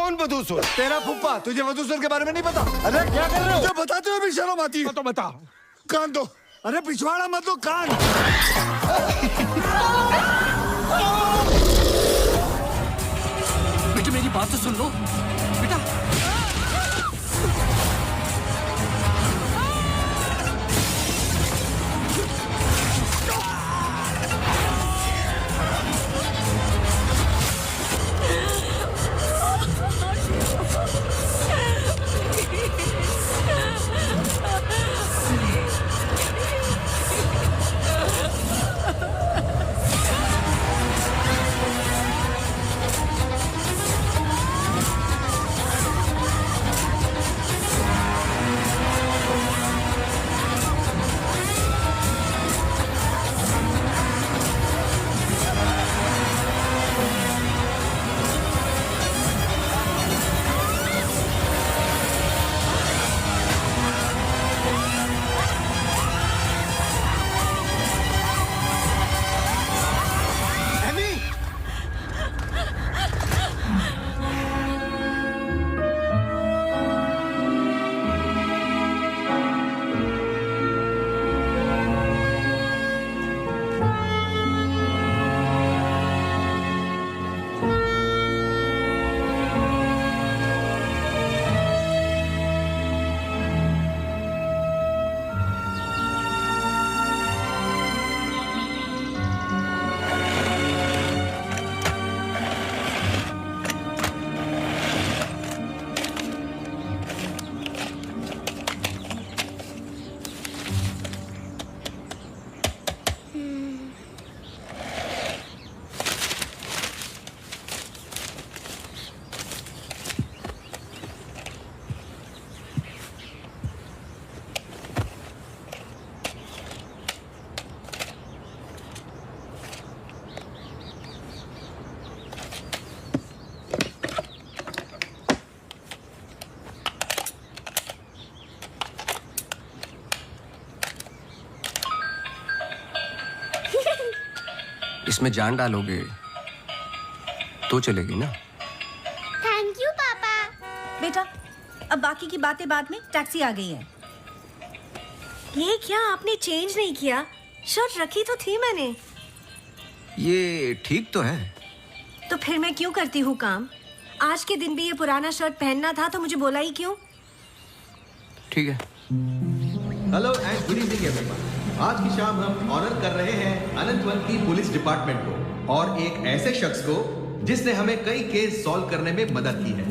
कौन वधूसुर? तेरा फुप्पा। तुझे वधूसुर के बारे में नहीं पता? अरे क्या कर रहे हो? जो बताते हो भी शर्म आती है। तो बता। कान दो। अरे पिछवाड़ा मत दो, कान। बेटे मेरी बात तो सुन लो बेटा। इसमें जान डालोगे तो चलेगी ना? थैंक यू पापा। बेटा अब बाकी की बातें बाद में, टैक्सी आ गई है। ये क्या आपने चेंज नहीं किया? शर्ट रखी तो थी मैंने। ये ठीक तो है। तो फिर मैं क्यों करती हूँ काम? आज के दिन भी ये पुराना शर्ट पहनना था तो मुझे बोला ही क्यों? ठीक है। Hello and good evening everyone. आज की शाम हम ऑनर कर रहे हैं अनंतवन की पुलिस डिपार्टमेंट को और एक ऐसे शख्स को जिसने हमें कई केस सॉल्व करने में मदद की है।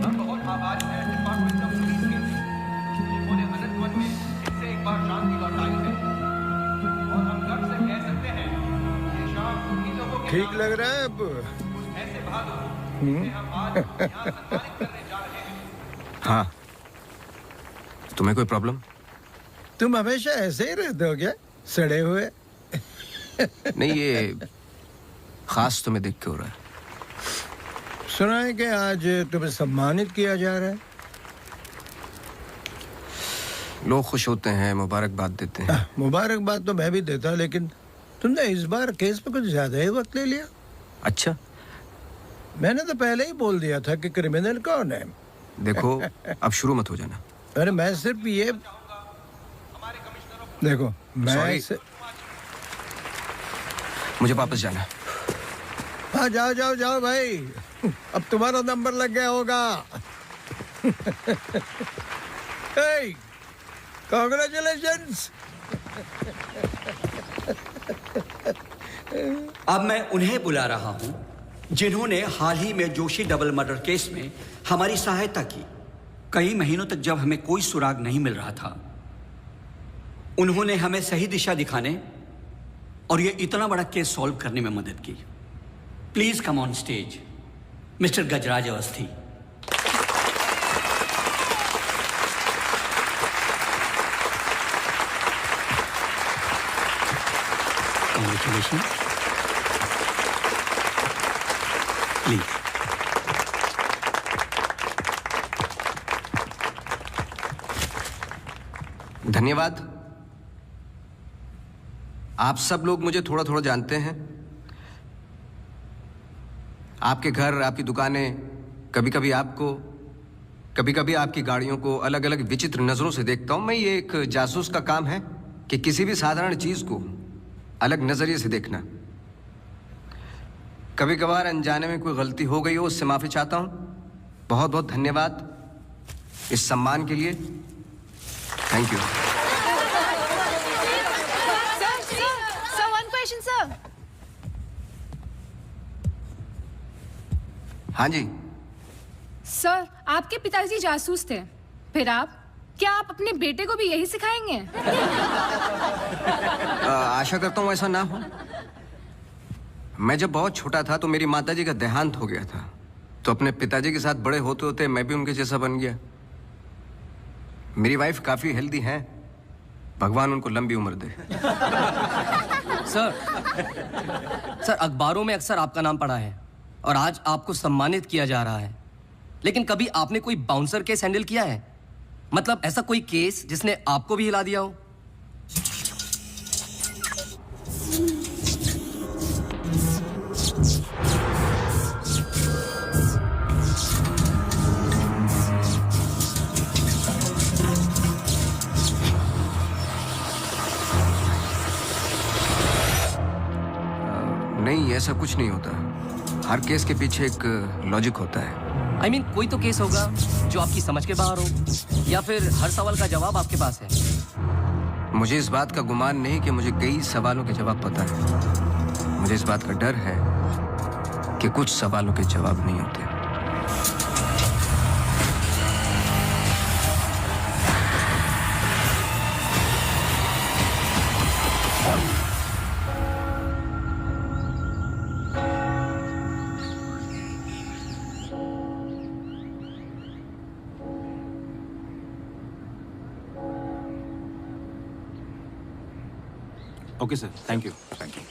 हम बहुत आभारी हैं डिपार्टमेंट ऑफ पुलिस के, जिन्होंने अनंतवन में इससे एक बार शांति लौटाई है और हम गर्व से कह सकते हैं कि शाम उन्हीं लोगों के ठीक लग रहा है अब? कुछ ऐसे बहादुर जिन्हें हम आज यहाँ सम्मानित करने जा रहे हैं। हाँ, तुम्हें कोई प्रॉब्लम? तुम हमेशा ऐसे ही रहते हो क्या, सड़े हुए? नहीं, ये खास तुम्हें देख के हो रहा है। सुना है कि आज तुम्हें सम्मानित किया जा रहा है। लोग खुश होते हैं, मुबारकबाद देते हैं। मुबारकबाद तो मैं भी देता, लेकिन तुमने इस बार केस पे कुछ ज्यादा ही वक्त ले लिया। अच्छा, मैंने तो पहले ही बोल दिया था कि क्रिमिनल कौन है। देखो अब शुरू मत हो जाना। अरे मैं सिर्फ ये देखो, मैं मुझे वापस जाना है। हाँ जाओ जाओ जाओ भाई, अब तुम्हारा नंबर लग गया होगा। कांग्रेचुलेशंस। अब मैं उन्हें बुला रहा हूं जिन्होंने हाल ही में जोशी डबल मर्डर केस में हमारी सहायता की। कई महीनों तक जब हमें कोई सुराग नहीं मिल रहा था, उन्होंने हमें सही दिशा दिखाने और ये इतना बड़ा केस सॉल्व करने में मदद की। Please come on stage mister Gajraj Awasthi. Congratulations. Please. धन्यवाद। आप सब लोग मुझे थोड़ा थोड़ा जानते हैं। आपके घर, आपकी दुकानें, कभी कभी आपकी गाड़ियों को अलग अलग विचित्र नजरों से देखता हूं मैं। ये एक जासूस का काम है कि किसी भी साधारण चीज को अलग नजरिए से देखना। कभी कभार अनजाने में कोई गलती हो गई हो, उससे माफी चाहता हूं। बहुत बहुत धन्यवाद इस सम्मान के लिए। Thank you. Sir, one question, sir. हाँ जी। सर, आपके पिताजी जासूस थे, फिर आप? क्या आप अपने बेटे को भी यही सिखाएंगे? आशा करता हूं ऐसा ना हो। मैं जब बहुत छोटा था तो मेरी माताजी का देहांत हो गया था, तो अपने पिताजी के साथ बड़े होते होते मैं भी उनके जैसा बन गया। मेरी वाइफ काफी हेल्दी है, भगवान उनको लंबी उम्र दे। सर अखबारों में अक्सर आपका नाम पढ़ा है और आज आपको सम्मानित किया जा रहा है, लेकिन कभी आपने कोई बाउंसर केस हैंडल किया है? मतलब ऐसा कोई केस जिसने आपको भी हिला दिया हो? नहीं, ऐसा कुछ नहीं होता। हर केस के पीछे एक लॉजिक होता है। I mean, कोई तो केस होगा जो आपकी समझ के बाहर हो, या फिर हर सवाल का जवाब आपके पास है। मुझे इस बात का गुमान नहीं कि मुझे कई सवालों के जवाब पता है। मुझे इस बात का डर है कि कुछ सवालों के जवाब नहीं होते। Okay, sir. Thank you. Thank you.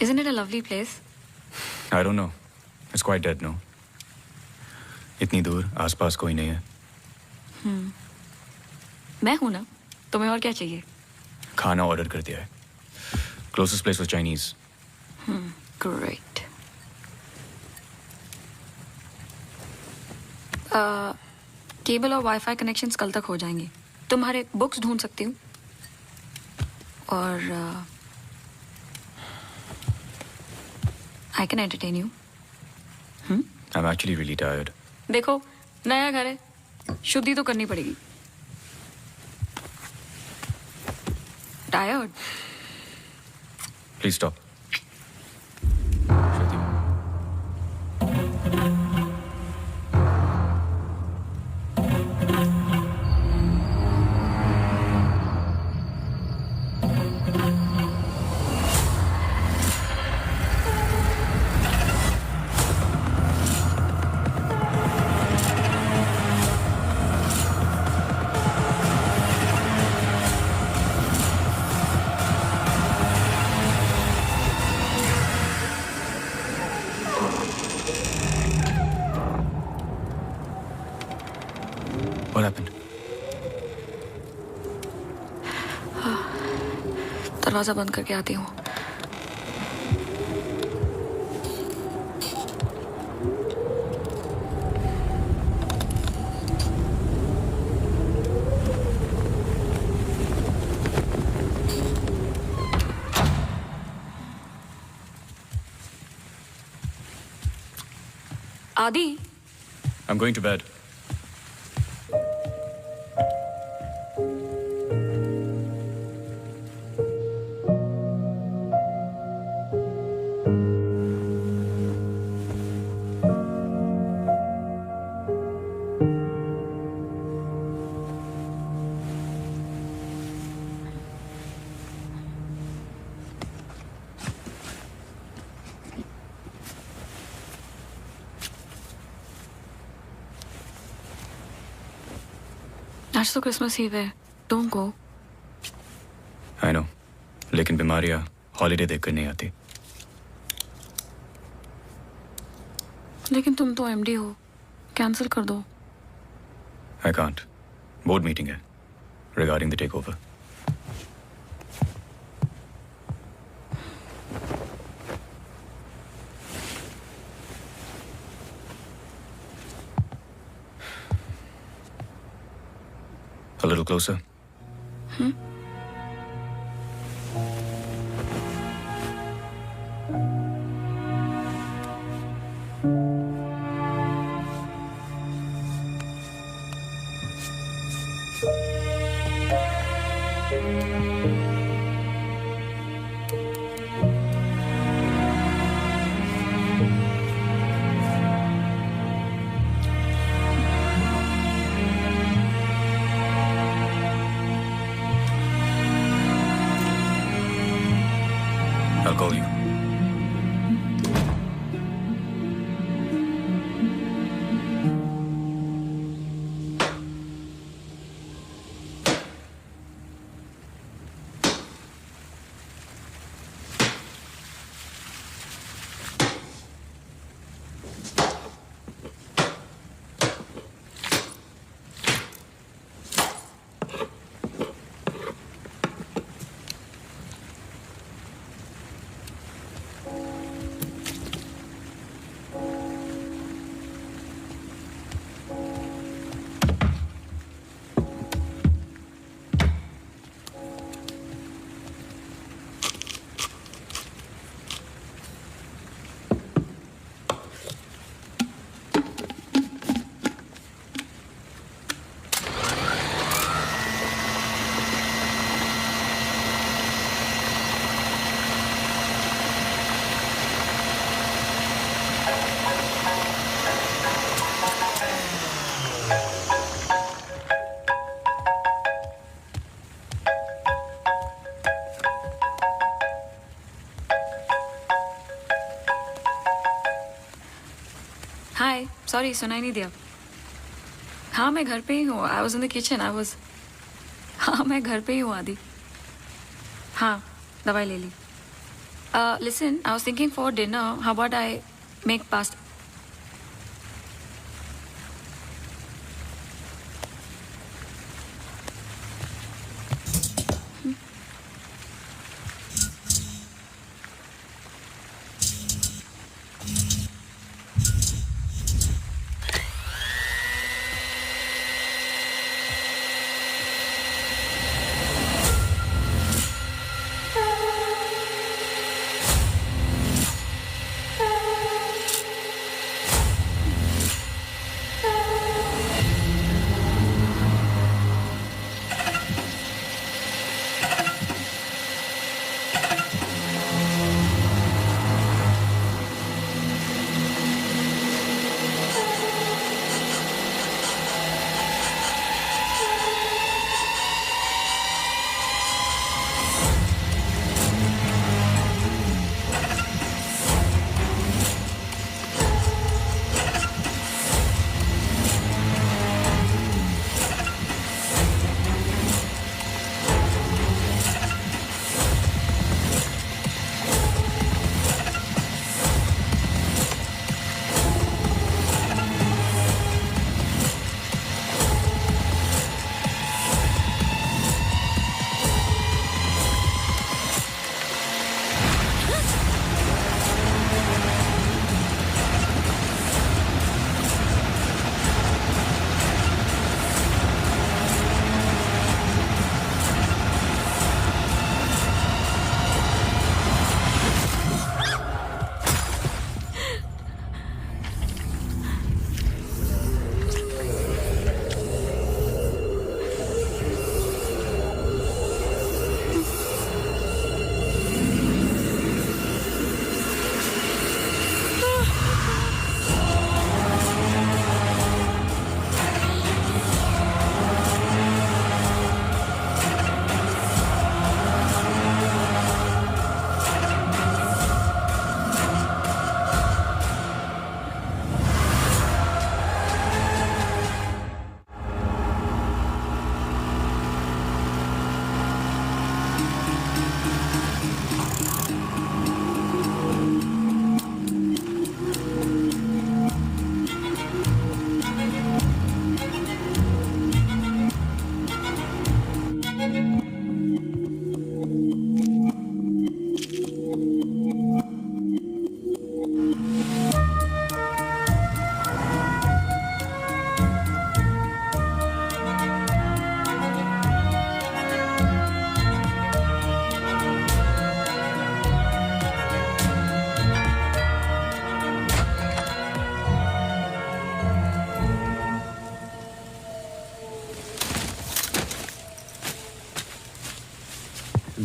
Isn't it a lovely place? I don't know. It's quite dead, no? इतनी दूर आसपास कोई नहीं है। मैं हूं ना, तुम्हें और क्या चाहिए? खाना ऑर्डर कर दिया है। Closest place was Chinese. Great. Cable और वाईफाई कनेक्शंस कल तक हो जाएंगे। तुम्हारे बुक्स ढूंढ सकती हूँ और I can entertain you. I'm actually really tired. देखो, नया घर है, शुद्धि तो करनी पड़ेगी। Tired? Please stop. What happened? दरवाजा बंद करके आती हूँ। आदि, I'm going to bed. आज तो क्रिसमस ईव है, डोंट गो। आई नो, लेकिन बीमारियां हॉलीडे देखकर नहीं आती। लेकिन तुम तो एमडी हो, कैंसिल कर दो। आई कांट, बोर्ड मीटिंग है regarding the takeover. A little closer. I'll call you. Hi, sorry, सुनाई नहीं दिया। हाँ, मैं घर पे ही हूँ। I was in the kitchen. हाँ, मैं घर पे ही हूँ आदि। हाँ, दवाई ले ली। Listen, I was thinking for dinner, how about I make pasta.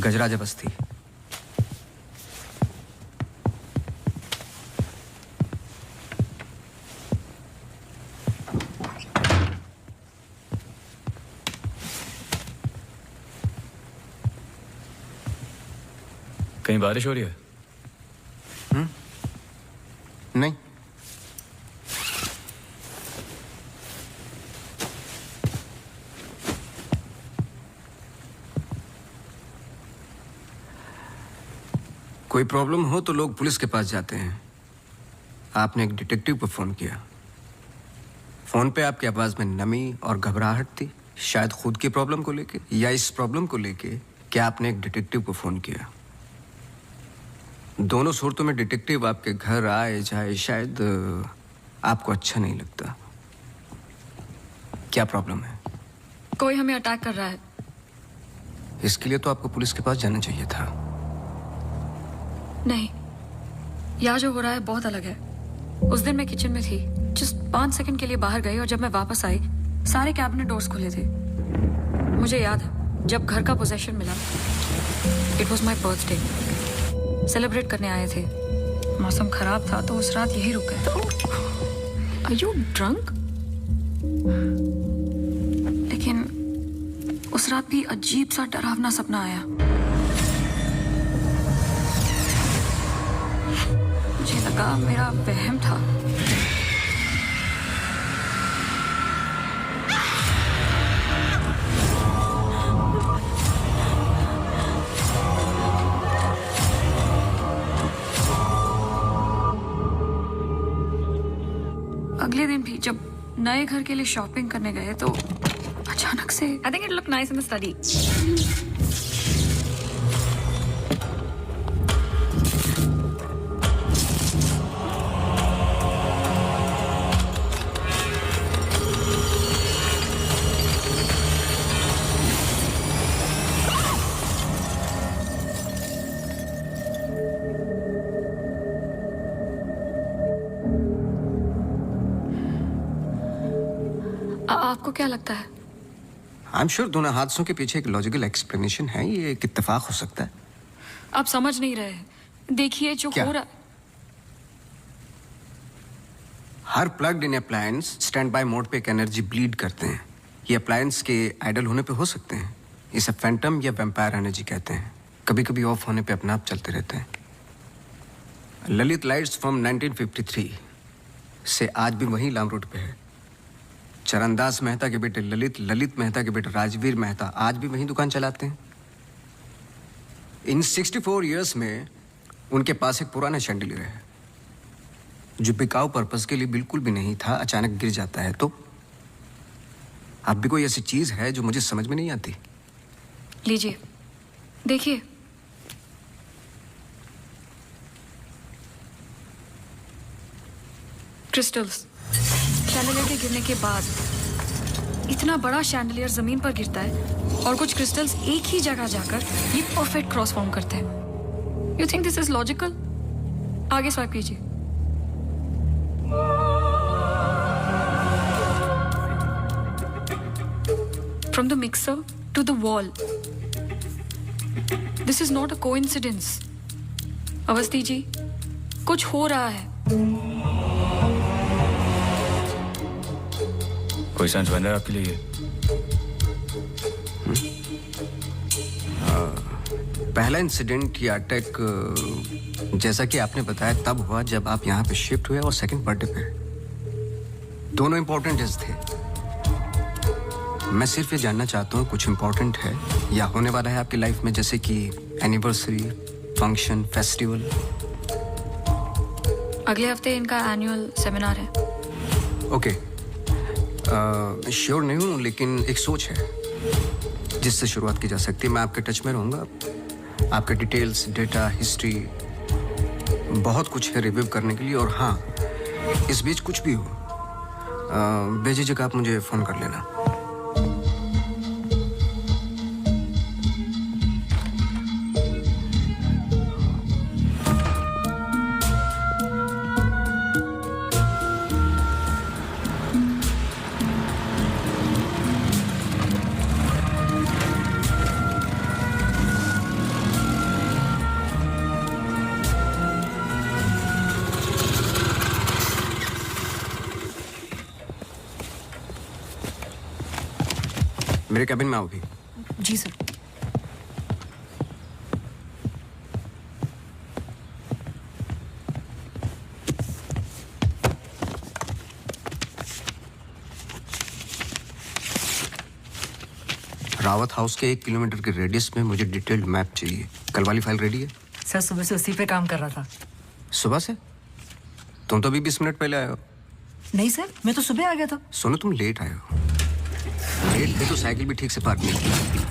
Gajraj Basti. कहीं बारिश हो रही है? नहीं। कोई प्रॉब्लम हो तो लोग पुलिस के पास जाते हैं। आपने एक डिटेक्टिव को फोन किया। फोन पे आपकी आवाज में नमी और घबराहट थी, शायद खुद की प्रॉब्लम को लेके या इस प्रॉब्लम को लेके कि आपने एक डिटेक्टिव को फोन किया। दोनों सूरतों में डिटेक्टिव आपके घर आए जाए शायद आपको अच्छा नहीं लगता। क्या प्रॉब्लम है? कोई हमें अटैक कर रहा है। इसके लिए तो आपको पुलिस के पास जाना चाहिए था। नहीं, यहाँ जो हो रहा है बहुत अलग है। उस दिन मैं किचन में थी, जस्ट 5 सेकंड के लिए बाहर गई और जब मैं वापस आई सारे कैबिनेट डोर्स खुले थे। मुझे याद है जब घर का पोजेशन मिला, it was my birthday, celebrate करने आए थे। मौसम खराब था तो उस रात यही रुक गए। Are you drunk? लेकिन उस रात भी अजीब सा डरावना सपना आया। मुझे लगा मेरा वहम था। अगले दिन भी जब नए घर के लिए शॉपिंग करने गए तो अचानक से I think it look nice in the study. आपको क्या लगता है? आई एम श्योर दोनों हादसों के पीछे एक लॉजिकल एक्सप्लेनेशन है। ये एक इत्तेफाक हो सकता है। आप समझ नहीं रहे। देखिए जो क्या? हो रहा। हर plugged in appliance stand by mode पे एक एनर्जी ब्लीड करते हैं। ये अप्लायंस के आइडल होने पे हो सकते हैं। इसे फैंटम या वैम्पायर एनर्जी कहते हैं। कभी कभी ऑफ होने पे अपने आप चलते रहते हैं। ललित लाइट्स फ्रॉम 1953 से आज भी वही लाम रोड पे है। चरणदास मेहता के बेटे ललित, ललित मेहता के बेटे राजवीर मेहता आज भी वही दुकान चलाते हैं। इन 64 इयर्स में उनके पास एक पुराना शैंडलियर है जो बिकाऊ पर्पस के लिए बिल्कुल भी नहीं था, अचानक गिर जाता है। तो अब भी कोई ऐसी चीज है जो मुझे समझ में नहीं आती। लीजिए देखिए। क्रिस्टल्स। शैंडलियर के गिरने के बाद इतना बड़ा शैंडलियर जमीन पर गिरता है और कुछ क्रिस्टल्स एक ही जगह जाकर ये परफेक्ट क्रॉस फॉर्म करते हैं। You think this is logical? आगे स्वाइप कीजिए। From the mixer to the wall. This is not a coincidence. Awasthi ji, कुछ हो रहा है। कोई सेंस बन रहा है आपके लिए? पहला इंसिडेंट या अटैक जैसा कि आपने बताया तब हुआ जब आप यहाँ पे शिफ्ट हुए और सेकंड बर्थडे पे। दोनों इंपॉर्टेंट डेज थे। मैं सिर्फ ये जानना चाहता हूँ कुछ इंपॉर्टेंट है या होने वाला है आपकी लाइफ में, जैसे कि एनिवर्सरी, फंक्शन, फेस्टिवल। अगले हफ्ते इनका एनुअल सेमिनार है। ओके, श्योर नहीं हूँ लेकिन एक सोच है जिससे शुरुआत की जा सकती है। मैं आपके टच में रहूँगा। आपके डिटेल्स, डेटा, हिस्ट्री बहुत कुछ है रिव्यू करने के लिए। और हाँ, इस बीच कुछ भी हो बेझिझक आप मुझे फ़ोन कर लेना। मेरे कैबिन में आओ भी। जी सर। रावत हाउस के 1 किलोमीटर के रेडियस में मुझे डिटेल्ड मैप चाहिए। कल वाली फाइल रेडी है? सर सुबह से उसी पे काम कर रहा था। सुबह से? तुम तो अभी 20 मिनट पहले आए हो। नहीं सर, मैं तो सुबह आ गया था। सुनो, तुम लेट आए हो। लेट थे तो साइकिल भी ठीक से पार्क नहीं की।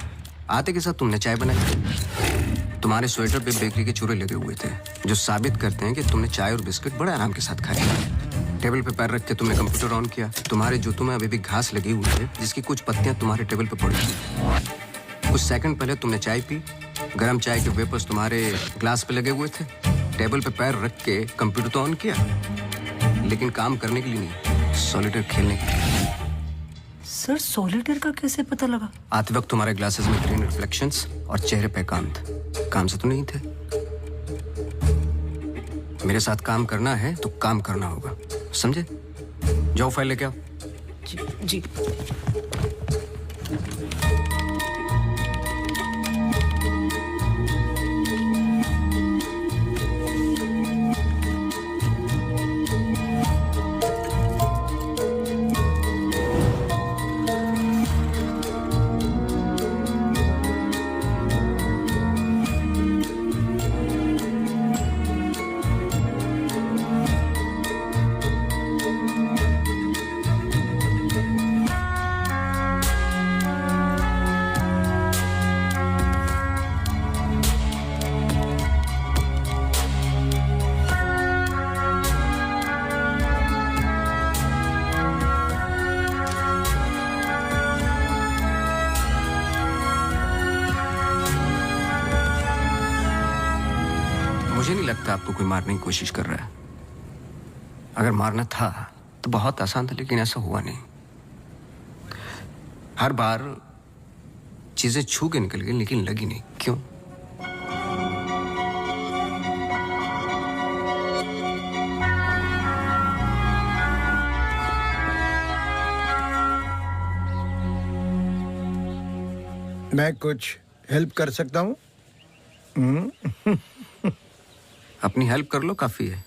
आते के साथ तुमने चाय बनाई। तुम्हारे स्वेटर पे बेकरी के चूरे लगे हुए थे जो साबित करते हैं कि तुमने चाय और बिस्किट बड़े आराम के साथ खाए। टेबल पे पैर रख के तुमने कंप्यूटर ऑन किया। तुम्हारे जूतों में अभी भी घास लगी हुई है जिसकी कुछ पत्तियां तुम्हारे टेबल पे पड़ी थी। कुछ सेकंड पहले तुमने चाय पी। गरम चाय के वेपर्स तुम्हारे ग्लास पे लगे हुए थे। टेबल पे पैर रख के कंप्यूटर तो ऑन किया, लेकिन काम करने के लिए नहीं, सॉलिटेयर खेलने के लिए। सर सॉलिटेयर का कैसे पता लगा? आते वक्त तुम्हारे ग्लासेस में ग्रीन रिफ्लेक्शंस और चेहरे पे काम था। काम से तो नहीं थे। मेरे साथ काम करना है तो काम करना होगा, समझे? जाओ फाइल लेके आओ। जी। मुझे नहीं लगता आपको कोई मारने की कोशिश कर रहा है। अगर मारना था तो बहुत आसान था, लेकिन ऐसा हुआ नहीं। हर बार चीजें छू के निकल गई लेकिन लगी नहीं। क्यों? मैं कुछ हेल्प कर सकता हूँ? अपनी हेल्प कर लो, काफी है।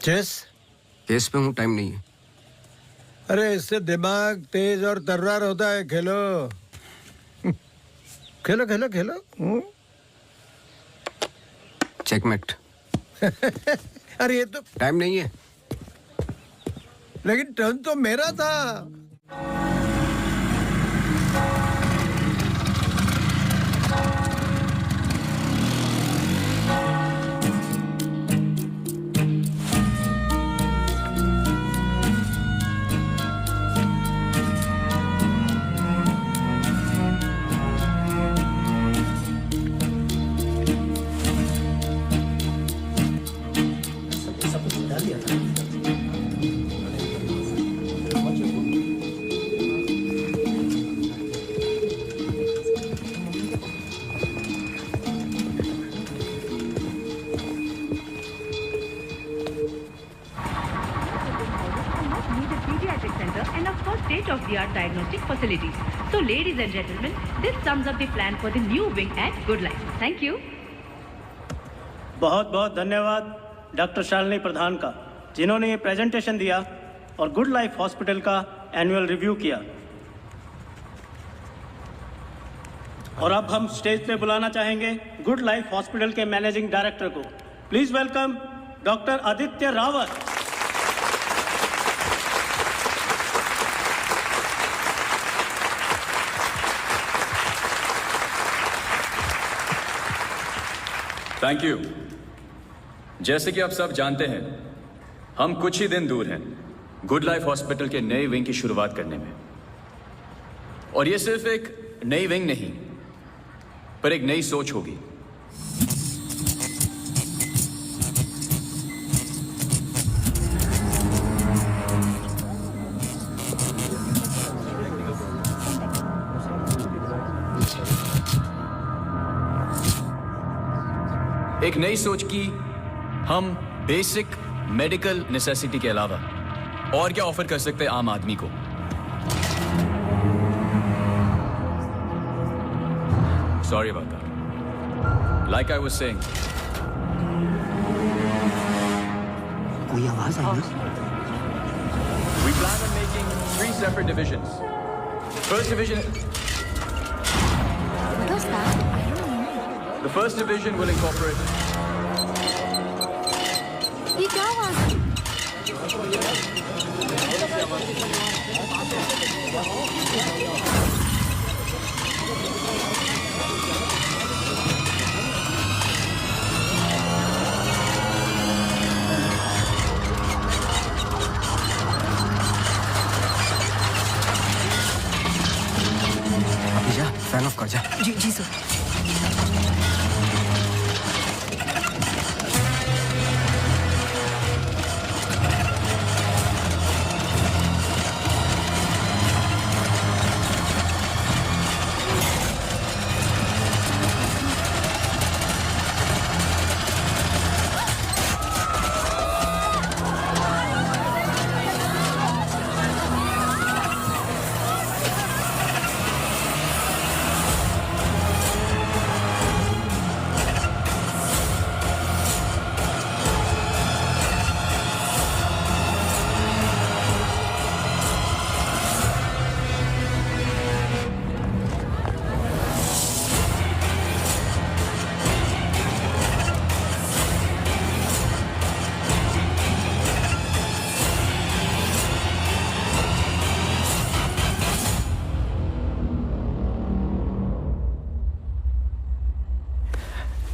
चेस? केस पे हूँ, टाइम नहीं है। अरे इससे दिमाग तेज और तर्रार होता है। खेलो खेलो खेलो खेलो। चेकमेट। अरे ये तो टाइम नहीं है। लेकिन टर्न तो मेरा था। state-of-the-art diagnostic facilities. So, ladies and gentlemen, this sums up the plan for the new wing at Good Life. Thank you. बहुत बहुत धन्यवाद डॉक्टर शालिनी प्रधान का, जिन्होंने ये प्रेजेंटेशन दिया और गुड लाइफ हॉस्पिटल का एनुअल रिव्यू किया। और अब हम स्टेज पे बुलाना चाहेंगे गुड लाइफ हॉस्पिटल के मैनेजिंग डायरेक्टर को। Please welcome doctor Aditya Rawat. Thank you. जैसे कि आप सब जानते हैं, हम कुछ ही दिन दूर हैं गुड लाइफ हॉस्पिटल के नए विंग की शुरुआत करने में। और ये सिर्फ एक नई विंग नहीं, पर एक नई सोच होगी। एक नई सोच की हम बेसिक मेडिकल नेसेसिटी के अलावा और क्या ऑफर कर सकते हैं आम आदमी को। Sorry about that. Like I was saying. कोई आवाज आई ना? We plan on making 3 separate divisions. First division. What was that? I don't know. The first division will incorporate. ये क्या आवाज है? अभी जा, फैन ऑफ कर जा। जी जी सर।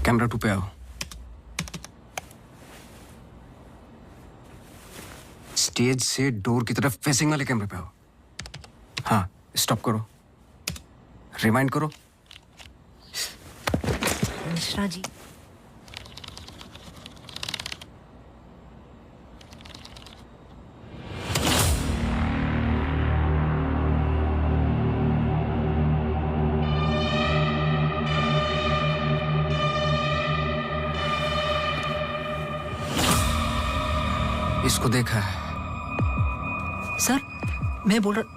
कैमरा 2 पे आओ। स्टेज से डोर की तरफ फेसिंग वाले कैमरे पे आओ। हाँ, स्टॉप करो, रिवाइंड करो। मिश्रा जी, इसको देखा है? सर मैं बोल रहा।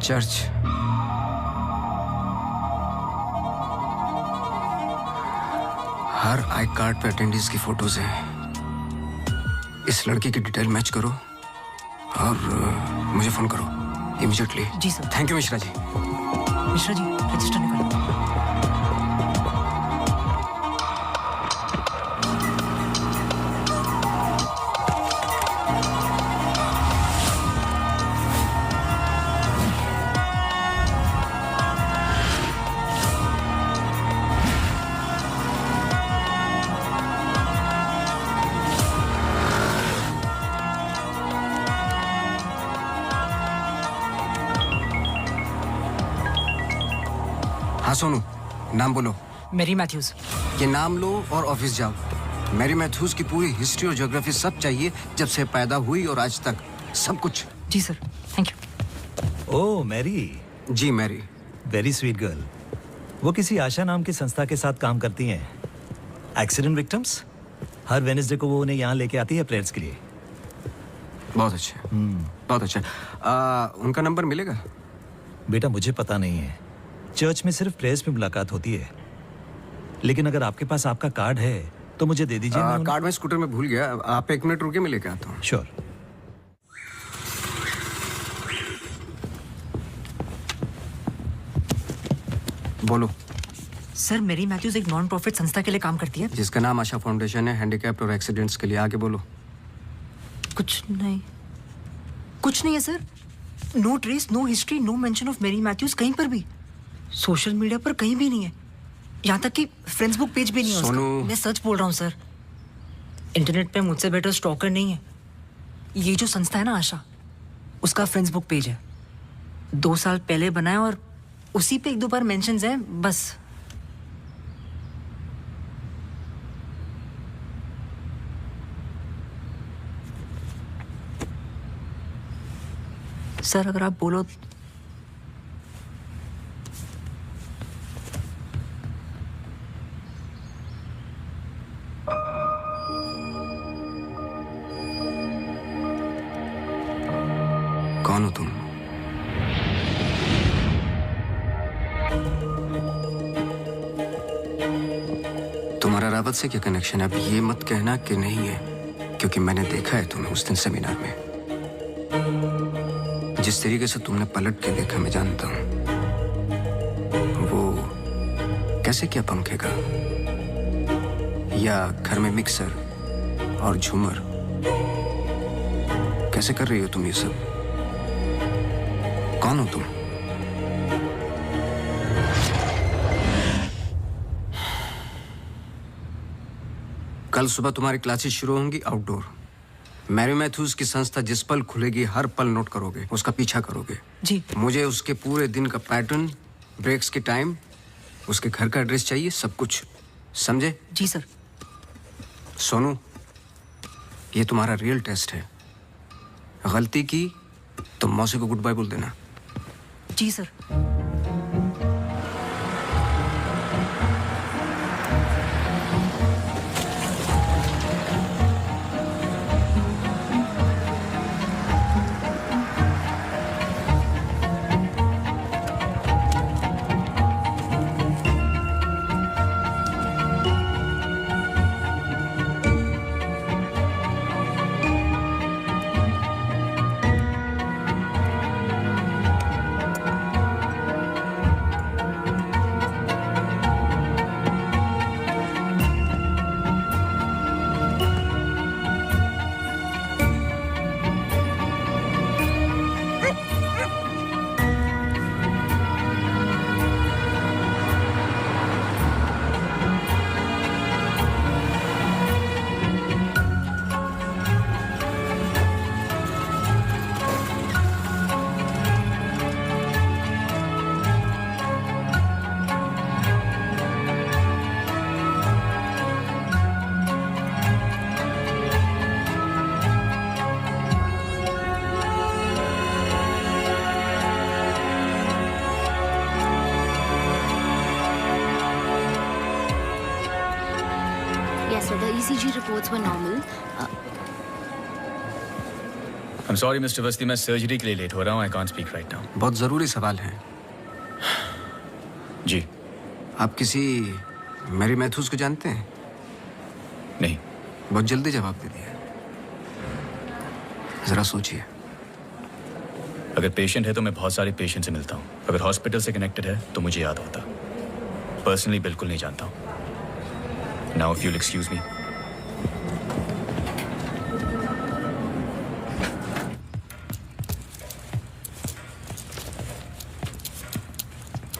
चर्च। हर आई कार्ड पे अटेंडेंस की फोटोज हैं। इस लड़के की डिटेल मैच करो और मुझे फोन करो इमीडिएटली। जी sir. Thank you Mishra ji. Mishra ji register निकालो। हाँ सोनू, नाम बोलो। Mary Matthews. ये नाम लो और ऑफिस जाओ। मैरी मैथ्यूज की पूरी हिस्ट्री और ज्योग्राफी सब चाहिए, जब से पैदा हुई और आज तक सब कुछ। जी sir, thank you. Oh Mary. जी मैरी। Very sweet girl. वो किसी आशा नाम की संस्था के साथ काम करती हैं। एक्सीडेंट विक्टिम्स, हर वेडनेसडे को वो उन्हें यहाँ लेके आती है प्रेयर्स के लिए। बहुत अच्छा, बहुत अच्छा। उनका नंबर मिलेगा? बेटा मुझे पता नहीं है, चर्च में सिर्फ प्रेयर्स में मुलाकात होती है। लेकिन अगर आपके पास आपका कार्ड है तो मुझे दे दीजिए। कार्ड मैं स्कूटर में भूल गया, आप 1 मिनट रुके, मैं लेके आता हूँ। श्योर। बोलो। सर मैरी मैथ्यूज एक नॉन प्रॉफिट संस्था के लिए काम करती है जिसका नाम आशा फाउंडेशन है, हैंडीकैप्ड और एक्सीडेंट्स के लिए। आगे बोलो। कुछ नहीं, कुछ नहीं है सर। No trace, no history, no mention of Mary Matthews कहीं पर भी। सोशल मीडिया पर कहीं भी नहीं है, यहाँ तक कि फ्रेंड्स बुक पेज भी नहीं है उसका। मैं सच बोल रहा हूँ सर, इंटरनेट पे मुझसे बेटर स्टॉकर नहीं है। ये जो संस्था है ना आशा, उसका फ्रेंड्स बुक पेज है, 2 साल पहले बनाया और उसी पे 1-2 बार मेंशंस हैं बस। सर अगर आप बोलो कौन हो तुम? तुम्हारा रावत से क्या कनेक्शन है? अब ये मत कहना कि नहीं है, क्योंकि मैंने देखा है तुम्हें उस दिन सेमिनार में। जिस तरीके से तुमने पलट के देखा मैं जानता हूं। वो कैसे क्या पंखे का, या घर में मिक्सर और झूमर, कैसे कर रही हो तुम ये सब? कौन हो तुम? कल सुबह तुम्हारी क्लासेस शुरू होंगी आउटडोर। मैरी मैथ्यूज की संस्था जिस पल खुलेगी हर पल नोट करोगे, उसका पीछा करोगे। जी। मुझे उसके पूरे दिन का पैटर्न, ब्रेक्स के टाइम, उसके घर का एड्रेस चाहिए, सब कुछ। समझे? जी सर। सोनू, ये तुम्हारा रियल टेस्ट है। गलती की तो मौसी को गुड बाय बोल देना। जी sir. Yes, so the ECG reports were normal. I'm sorry, Mr. Vasti, मैं सर्जरी के लिए लेट हो रहा हूँ। I can't speak right now. बहुत जरूरी सवाल है। जी। आप किसी मैरी मैथ्यूज को जानते हैं? नहीं। बहुत जल्दी जवाब दे दिया। जरा सोचिए। अगर पेशेंट है तो मैं बहुत सारे पेशेंट से मिलता हूँ। अगर हॉस्पिटल से कनेक्टेड है तो मुझे याद होता। पर्सनली बिल्कुल नहीं जानता हूँ। Now if you'll excuse me.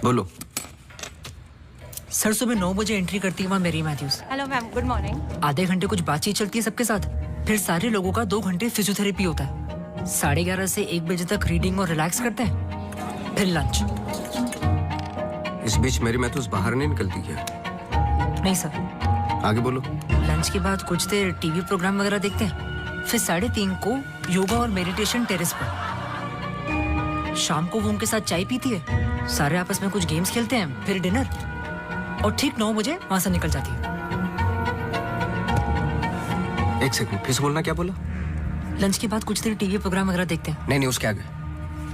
बोलो। सर सुबह 9 बजे एंट्री करती है वहाँ Mary Matthews. Hello ma'am, good morning. आधे घंटे कुछ बातचीत चलती है सबके साथ, फिर सारे लोगों का 2 घंटे फिजियोथेरेपी होता है। 11:30 से 1 बजे तक रीडिंग और रिलैक्स करते हैं, फिर लंच। इस बीच मेरी मैथ्यूज बाहर नहीं निकलती क्या? नहीं सर। आगे बोलो। लंच के बाद कुछ देर टीवी प्रोग्राम वगैरह देखते हैं, फिर 3:30 को योगा और मेडिटेशन टेरेस पर। शाम को वो उनके साथ चाय पीती है, सारे आपस में कुछ गेम्स खेलते हैं, फिर डिनर, और ठीक 9 बजे वहां से निकल जाती है। 1 सेकंड, फिर से बोलना, क्या बोला? लंच के बाद कुछ देर टीवी प्रोग्राम वगैरह देखते हैं। नहीं, उसके आगे।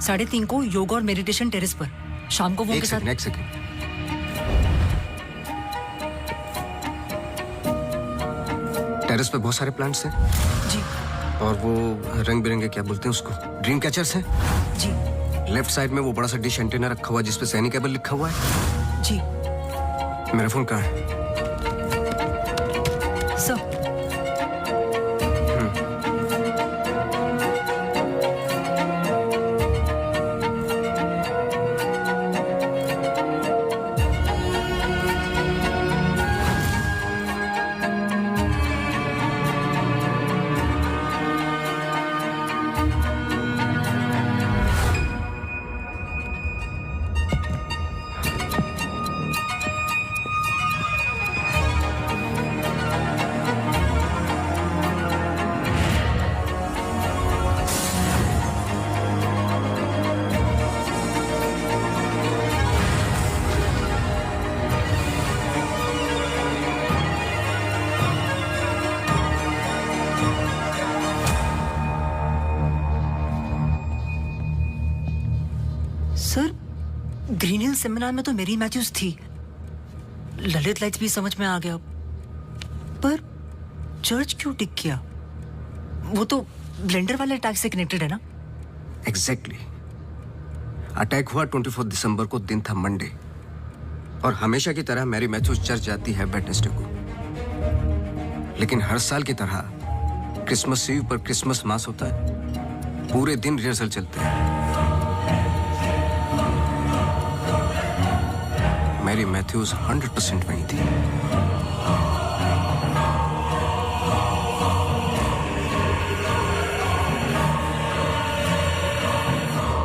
3:30 को योगा और मेडिटेशन टेरेस पर। शाम को वो उनके साथ। 1 सेकंड। टेरेस पे बहुत सारे प्लांट्स हैं। जी। और वो रंग बिरंगे, क्या बोलते हैं उसको, ड्रीम कैचर्स हैं। जी। लेफ्ट साइड में वो बड़ा सा डिश एंटीना रखा हुआ है जिसपे सैनी केबल लिखा हुआ है। जी। मेरा फोन कहाँ है? Sir. Sir Green Hill seminar में तो मेरी मैथ्यूज थी, ललित लाइट्स भी समझ में आ गया, पर चर्च क्यों टिक किया? वो तो ब्लेंडर वाले अटैक से कनेक्टेड है ना? एग्जैक्टली। अटैक हुआ 24 दिसंबर को, दिन था मंडे, और हमेशा की तरह मैरी मैथ्यूज चर्च जाती है वेडनेसडे को। लेकिन हर साल की तरह क्रिसमस ईव पर क्रिसमस मास होता है, पूरे दिन रिहर्सल चलते हैं। मैरी मैथ्यूज 100% वहीं थी।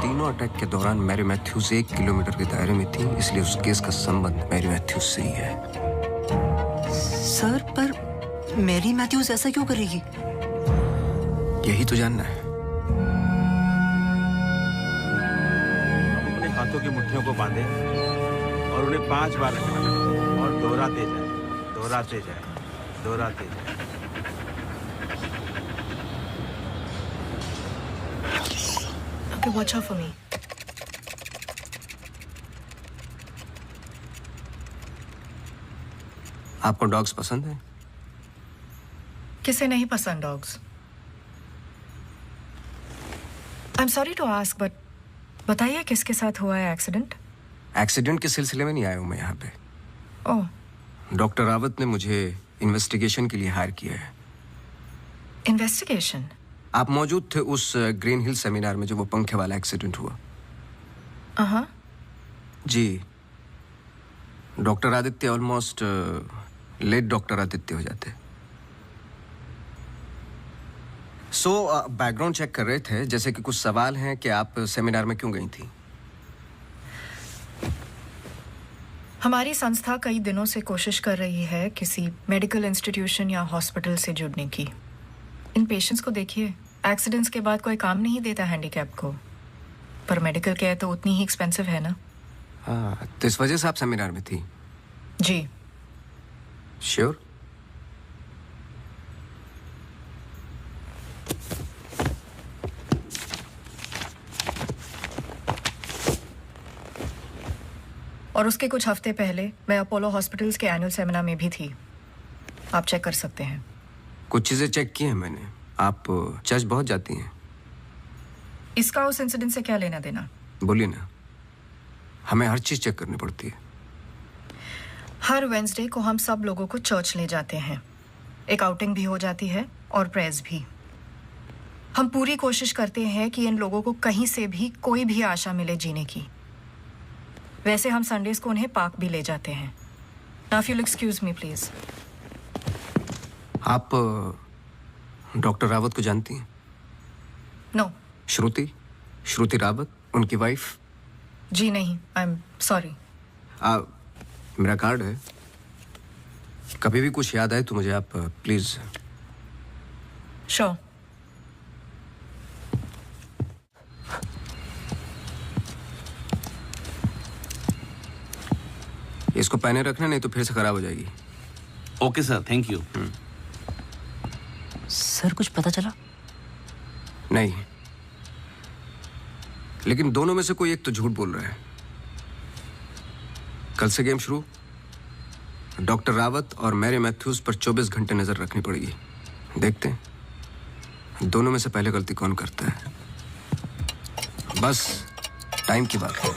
तीनों अटैक के दौरान मैरी मैथ्यूज 1 किलोमीटर के दायरे में थी, इसलिए उस केस का संबंध मैरी मैथ्यूज से ही है। सर पर मैरी मैथ्यूज ऐसा क्यों करेगी? यही तो जानना है। अपने हाथों की मुट्ठियों को बांधे और उन्हें 5 बार लगाना और दोहराते जाए, दोहराते जाए, दोहराते जाए। Okay, watch out for me. आपको डॉग्स पसंद है? किसे नहीं पसंद dogs? I am sorry to ask, but बताइए किसके साथ हुआ है एक्सीडेंट? एक्सीडेंट के सिलसिले में नहीं आया हूं मैं यहाँ पे। ओह, डॉक्टर रावत ने मुझे इन्वेस्टिगेशन के लिए हायर किया है। इन्वेस्टिगेशन? आप मौजूद थे उस ग्रीन हिल सेमिनार में जो वो पंखे वाला एक्सीडेंट हुआ? हाँ। जी। Doctor Aditya almost late doctor Aditya हो जाते। बैकग्राउंड चेक कर रहे थे, जैसे कि कुछ सवाल हैं कि आप सेमिनार में क्यों गई थी? हमारी संस्था कई दिनों से कोशिश कर रही है किसी मेडिकल इंस्टीट्यूशन या हॉस्पिटल से जुड़ने की। इन पेशेंट्स को देखिए, एक्सीडेंट्स के बाद कोई काम नहीं देता हैंडीकैप को, पर मेडिकल केयर तो उतनी ही एक्सपेंसिव है ना। हाँ, तो इस वजह से आप सेमिनार में थी? जी। श्योर? और उसके कुछ हफ्ते पहले मैं अपोलो हॉस्पिटल्स के एनुअल सेमिनार में भी थी, आप चेक कर सकते हैं। कुछ चीजें चेक की हैं मैंने। आप चर्च बहुत जाती हैं। इसका उस इंसिडेंट से क्या लेना देना? बोलिए ना, हमें हर चीज चेक करनी पड़ती है। हर वेंसडे को हम सब लोगों को चर्च ले जाते हैं, एक आउटिंग भी हो जाती है और प्रेयर्स भी। हम पूरी कोशिश करते हैं कि इन लोगों को कहीं से भी कोई भी आशा मिले जीने की। वैसे हम संडेज को उन्हें पार्क भी ले जाते हैं। Now if you excuse me please. आप डॉक्टर रावत को जानती हैं? नो। श्रुति रावत, उनकी वाइफ? जी नहीं, आई एम सॉरी। मेरा कार्ड है, कभी भी कुछ याद आए तो मुझे आप प्लीज। श्योर। इसको पहने रखना, नहीं तो फिर से खराब हो जाएगी। Okay sir, thank you. Sir कुछ पता चला? नहीं, लेकिन दोनों में से कोई एक तो झूठ बोल रहा है। कल से गेम शुरू। डॉक्टर रावत और मैरी मैथ्यूज पर 24 घंटे नजर रखनी पड़ेगी। देखते हैं दोनों में से पहले गलती कौन करता है। बस टाइम की बात है।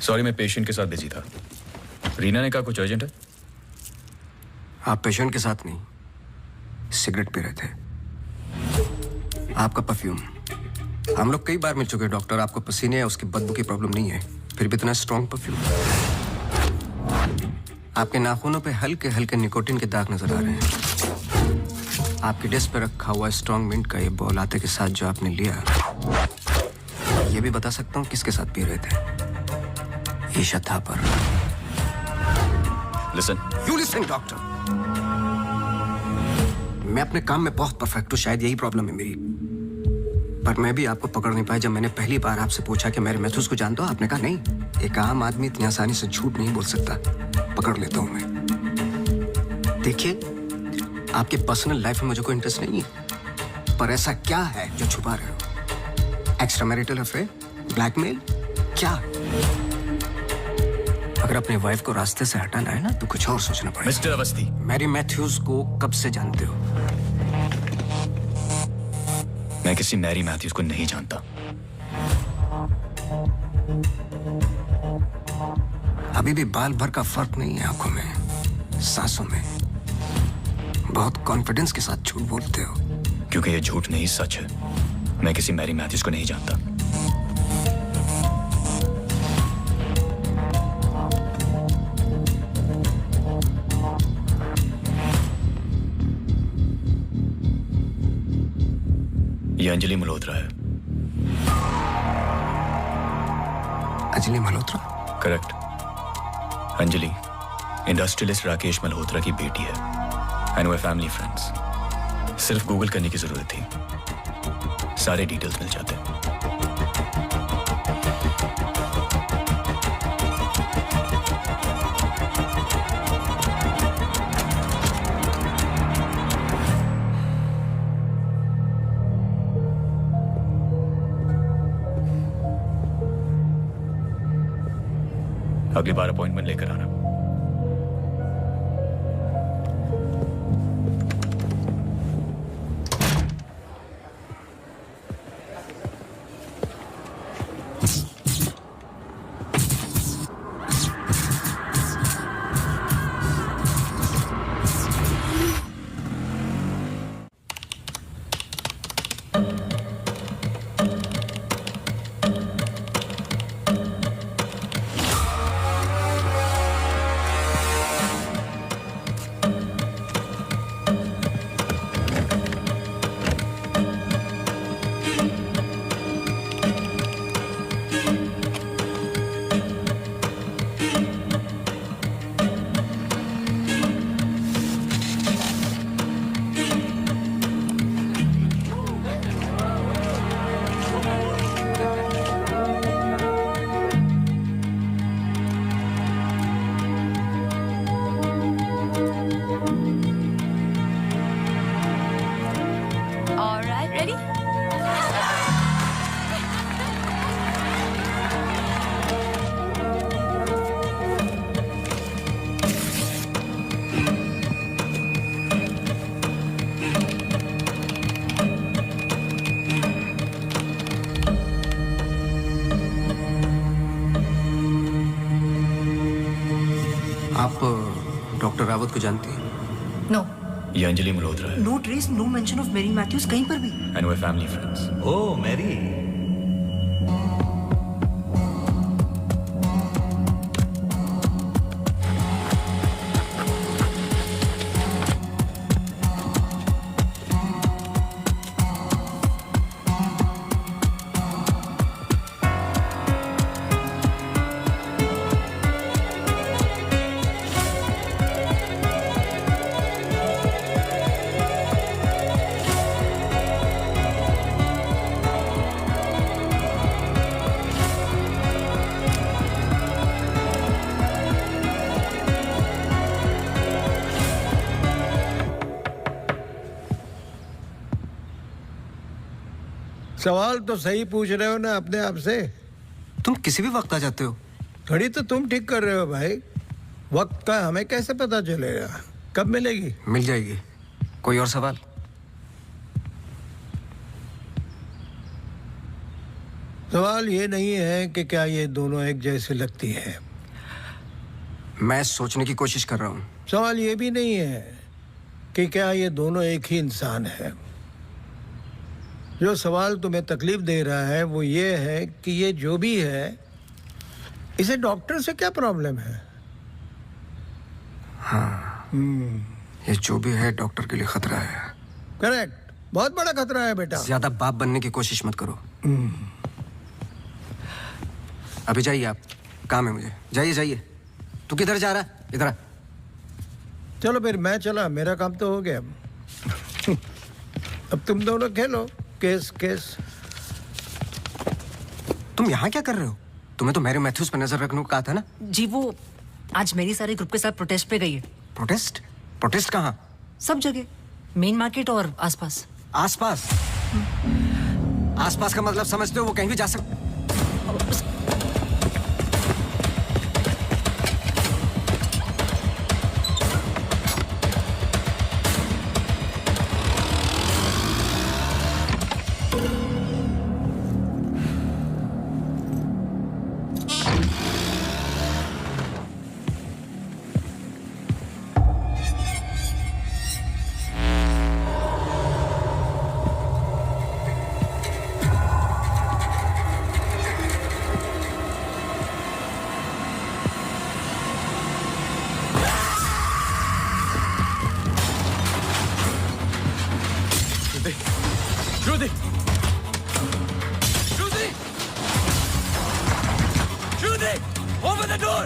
सॉरी, मैं पेशेंट के साथ बिजी था। रीना ने कहा कुछ अर्जेंट है। आप पेशेंट के साथ नहीं, सिगरेट पी रहे थे। आपका परफ्यूम, हम लोग कई बार मिल चुके हैं डॉक्टर। आपको पसीने या उसकी बदबू की प्रॉब्लम नहीं है, फिर भी इतना स्ट्रॉन्ग परफ्यूम। आपके नाखूनों पे हल्के हल्के निकोटिन के दाग नजर आ रहे हैं। आपकी डेस्क पे रखा हुआ स्ट्रॉन्ग मिंट का ये बॉल आते के साथ जो आपने लिया, ये भी बता सकता हूँ किसके साथ पी रहे थे। Isha Thapar. Listen. You listen doctor. मैं अपने काम में बहुत परफेक्ट हूँ, शायद यही प्रॉब्लम है मेरी। पर मैं भी आपको पकड़ नहीं पाया। जब मैंने पहली बार आपसे पूछा कि मेरे मैथ्यूज को जानते हो, आपने कहा नहीं। एक आम आदमी इतनी आसानी से झूठ नहीं बोल सकता। पकड़ लेता हूं मैं। देखिए, आपके पर्सनल लाइफ में मुझे कोई इंटरेस्ट नहीं है, पर ऐसा क्या है जो छुपा रहे हो? एक्स्ट्रा मैरिटल अफेयर, ब्लैकमेल, क्या? अगर अपनी वाइफ को रास्ते से हटाना है ना, तो कुछ और सोचना पड़ेगा। मिस्टर अवस्थी, मैरी मैथ्यूज को कब से जानते हो? मैं किसी मैरी मैथ्यूज को नहीं जानता। अभी भी बाल भर का फर्क नहीं है आंखों में, सांसों में। बहुत कॉन्फिडेंस के साथ झूठ बोलते हो। क्योंकि ये झूठ नहीं, सच है। मैं किसी मैरी मैथ्यूज को नहीं जानता। ये अंजलि मल्होत्रा है। अंजलि मल्होत्रा? करेक्ट। अंजलि इंडस्ट्रियलिस्ट राकेश मल्होत्रा की बेटी है। And they family friends. सिर्फ गूगल करने की जरूरत थी, सारे डिटेल्स मिल जाते हैं। अगली बार अपॉइंटमेंट लेकर आना। आप डॉक्टर रावत को जानती हैं? नो। ये अंजलि मल्होत्रा है। No trace, no mention of Mary Matthews कहीं पर भी। And they family friends. Oh Mary. सवाल तो सही पूछ रहे हो ना अपने आप से। तुम किसी भी वक्त आ जाते हो। घड़ी तो तुम ठीक कर रहे हो भाई, वक्त का हमें कैसे पता चलेगा? कब मिलेगी? मिल जाएगी। कोई और सवाल? सवाल ये नहीं है कि क्या ये दोनों एक जैसे लगती है। मैं सोचने की कोशिश कर रहा हूँ। सवाल ये भी नहीं है कि क्या ये दोनों एक ही इंसान है। जो सवाल तुम्हें तकलीफ दे रहा है वो ये है कि ये जो भी है, इसे डॉक्टर से क्या प्रॉब्लम है? हाँ, ये जो भी है डॉक्टर के लिए खतरा है। करेक्ट, बहुत बड़ा खतरा है बेटा। ज्यादा बाप बनने की कोशिश मत करो। अभी जाइए आप, काम है मुझे। जाइए जाइए। तू किधर जा रहा है? इधर आ। चलो फिर मैं चला, मेरा काम तो हो गया। अब तुम दोनों खेलो केस केस। तुम यहाँ क्या कर रहे हो? तुम्हें तो मैरी मैथ्यूज पर नजर रखने को कहा था ना? जी वो आज मेरी सारे ग्रुप के साथ प्रोटेस्ट पे गई है। प्रोटेस्ट? प्रोटेस्ट कहाँ? सब जगह, मेन मार्केट और आसपास। आसपास? आसपास का मतलब समझते हो? वो कहीं भी जा सकते। Judy! Judy! Judy! Open the door!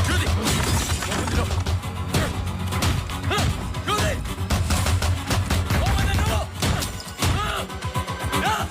Judy! Open the door! Judy! Open the door! Yeah!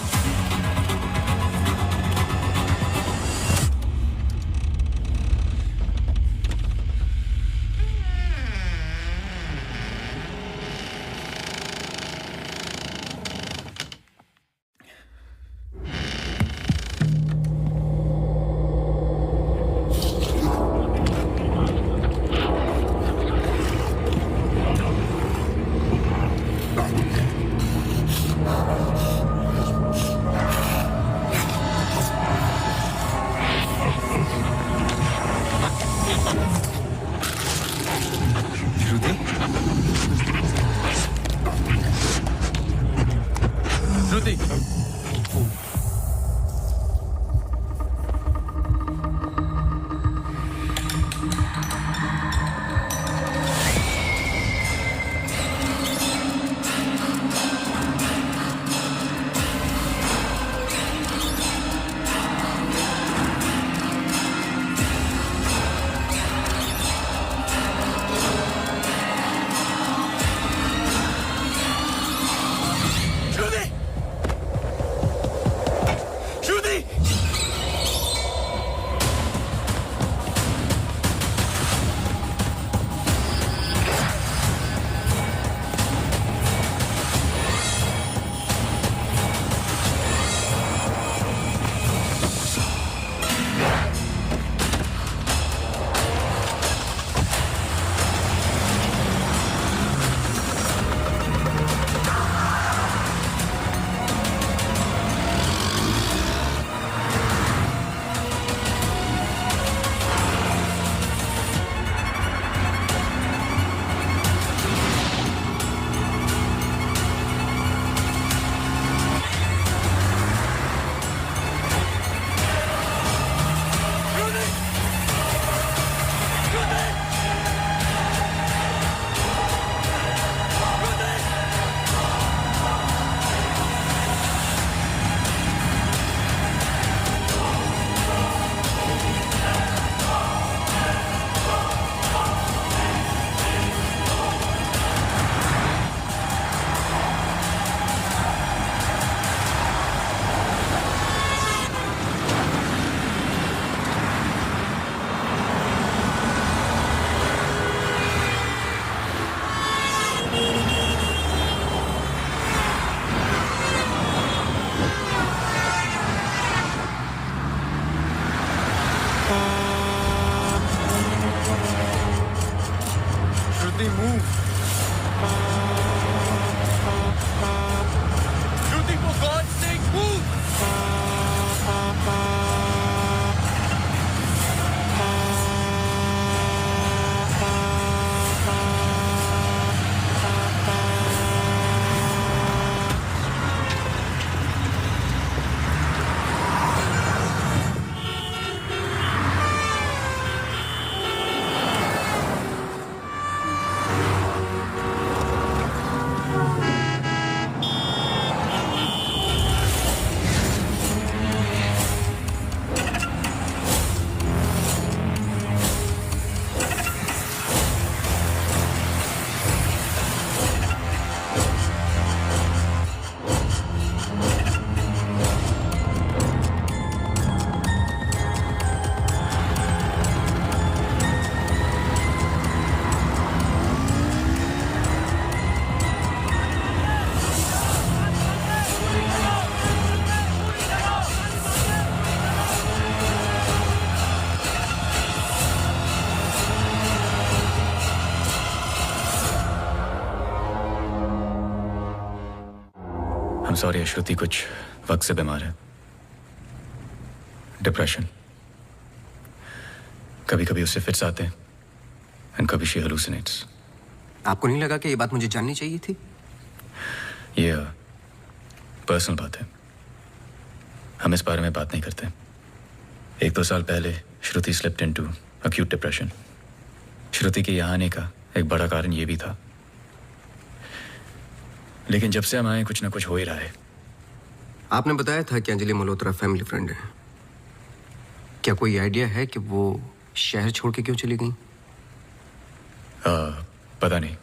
Shruti! Shruti, move. I'm sorry, श्रुति कुछ वक्त से बीमार है. डिप्रेशन. कभी कभी उससे फिट्स आते हैं एंड कभी शी हेलुसिनेट्स. आपको नहीं लगा कि ये बात मुझे जाननी चाहिए थी? ये पर्सनल बात है, हम इस बारे में बात नहीं करते. 1-2 साल पहले श्रुति स्लिप्ड इनटू अक्यूट डिप्रेशन. श्रुति के यहाँ आने का एक बड़ा कारण ये भी था. लेकिन जब से हम आए कुछ ना कुछ हो ही रहा है. आपने बताया था कि अंजलि मल्होत्रा फैमिली फ्रेंड है. क्या कोई आइडिया है कि वो शहर छोड़ के क्यों चली गई? पता नहीं,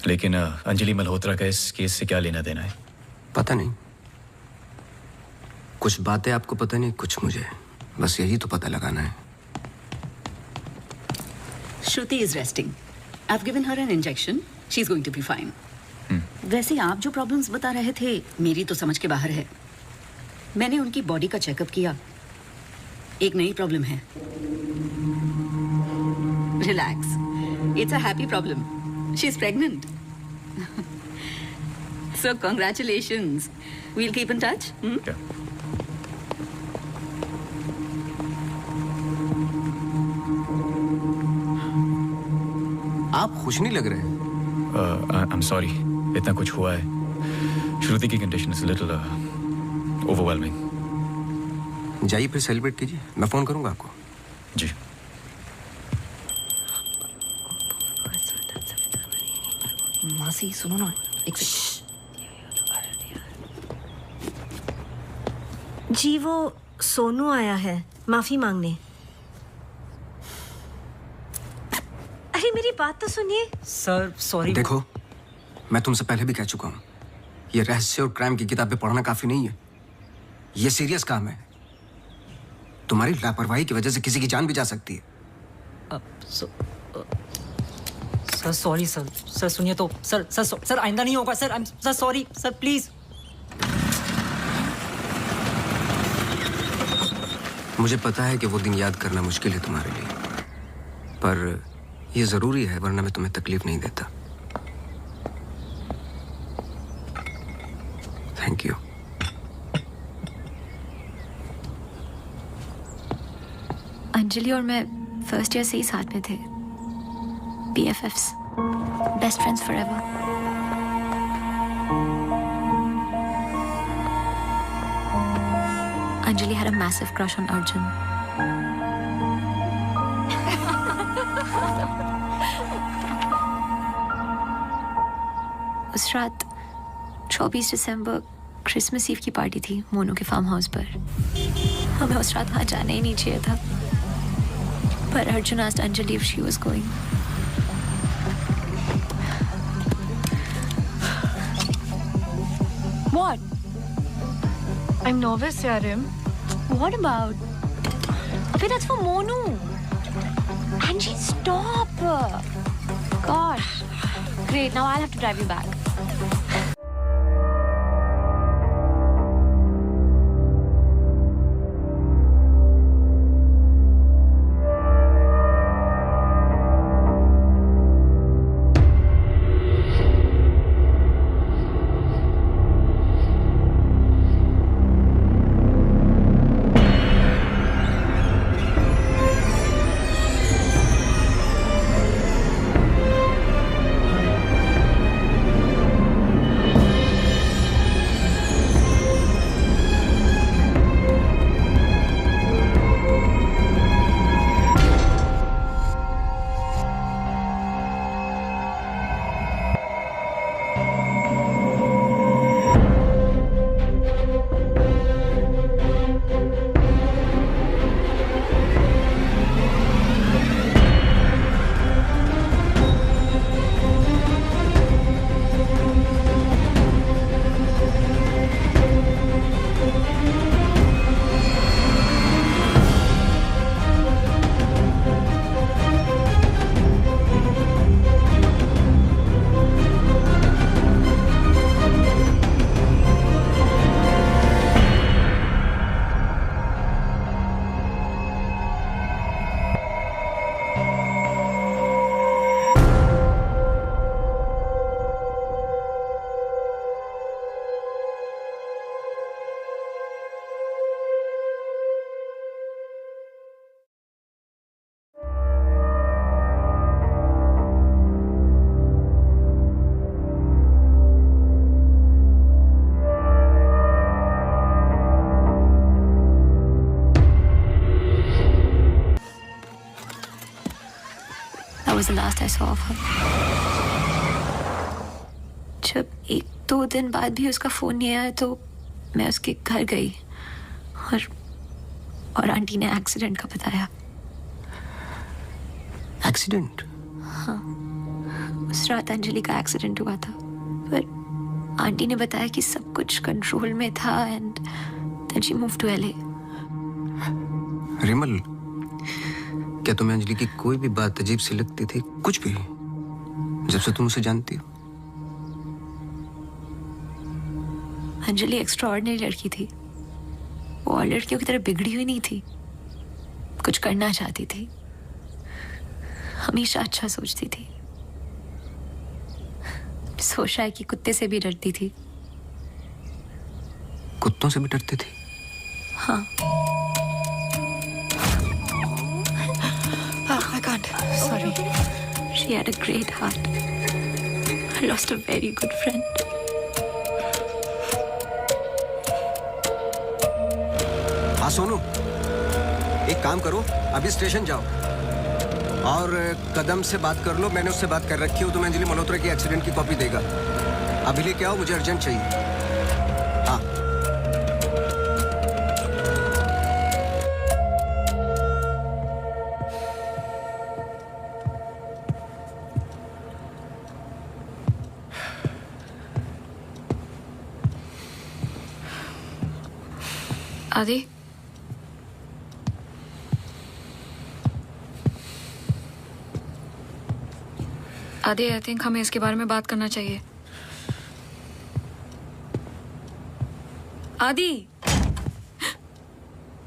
लेकिन अंजलि मल्होत्रा का इस केस से क्या लेना देना है? पता नहीं. कुछ बातें आपको पता नहीं, कुछ मुझे. बस यही तो पता लगाना है. Shruti is resting. I've given her an injection. She's going to be fine. वैसे आप जो प्रॉब्लम्स बता रहे थे मेरी तो समझ के बाहर है. मैंने उनकी बॉडी का चेकअप किया. एक नई प्रॉब्लम है. Relax. It's a happy problem. She's pregnant. So congratulations. We'll keep in touch. Yeah. आप खुश नहीं लग रहे हैं. I'm sorry, इतना कुछ हुआ है. श्रुति की कंडीशन इज लिटिल ओवरवेलमिंग. जाइए फिर सेलिब्रेट कीजिए. मैं फोन करूंगा आपको. जी. मासी सुनो ना एक जी. वो सोनू आया है माफी मांगने. अरे मेरी बात तो सुनिए. Sir sorry. देखो, मैं तुमसे पहले भी कह चुका हूं, ये रहस्य और क्राइम की किताबें पढ़ना काफी नहीं है. ये सीरियस काम है. तुम्हारी लापरवाही की वजह से किसी की जान भी जा सकती है. Sir sorry sir. सर सुनिए तो. सर आइंदा नहीं होगा sir. Sir sorry sir please. मुझे पता है कि वो दिन याद करना मुश्किल है तुम्हारे लिए, पर ये जरूरी है, वरना मैं तुम्हें तकलीफ नहीं देता. Thank you. अंजलि और मैं फर्स्ट ईयर से ही साथ में थे. BFFs, best friends forever. Anjali had a massive crush on Arjun. उस रात 24 दिसंबर क्रिसमस ईव की पार्टी थी मोनू के फार्म हाउस पर. हमें उस रात वहाँ जाना ही नहीं चाहिए था, पर Arjun asked Anjali if she was going. What? I'm nervous, Yarim. What about? But that's for Monu. Angie, stop. Gosh. Great, now I'll have to drive you back. was the last I saw of her. जब 1-2 दिन बाद भी उसका phone नहीं आया तो मैं उसके घर गई और आंटी ने एक्सीडेंट का बताया। एक्सीडेंट? हाँ, उस रात अंजलि का एक्सीडेंट हुआ था, पर आंटी ने बताया कि सब कुछ कंट्रोल में था and then she move to LA। रिमल, क्या तुम्हें अंजलि की कोई भी बात अजीब सी लगती थी? कुछ भी, जब से तुम उसे जानती हो? अंजलि एक्स्ट्राऑर्डिनरी लड़की थी। वो और लड़कियों की तरह बिगड़ी हुई नहीं थी, कुछ करना चाहती थी, हमेशा अच्छा सोचती थी। सोचा है कि कुत्ते से भी डरती थी। कुत्तों से भी डरती थी? हाँ। I can't. Sorry. She had a great heart. I lost a very good friend. हाँ सोनू, एक काम करो, अभी स्टेशन जाओ और कदम से बात कर लो। मैंने उससे बात कर रखी है, तुम्हें अंजलि मल्होत्रा की एक्सीडेंट की कॉपी देगा। अभी लेके आओ, मुझे अर्जेंट चाहिए। हाँ। आदि, आदि, आई थिंक हमें इसके बारे में बात करना चाहिए। आदि,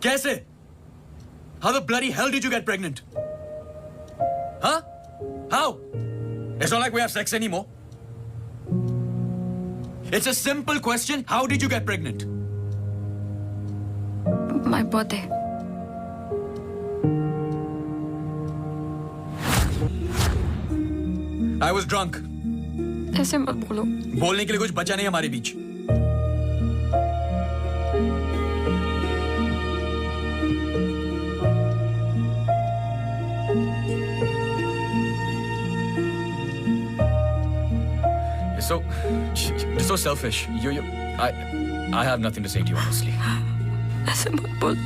कैसे? How the bloody hell did you get pregnant? Huh? How? It's not like we have sex anymore. It's a simple question. How did you get pregnant? My birthday. I was drunk. ऐसे मत बोलो। बोलने के लिए कुछ बचा नहीं हमारे बीच। You're so selfish. I have nothing to say to you, honestly. ऐसे मत बोल।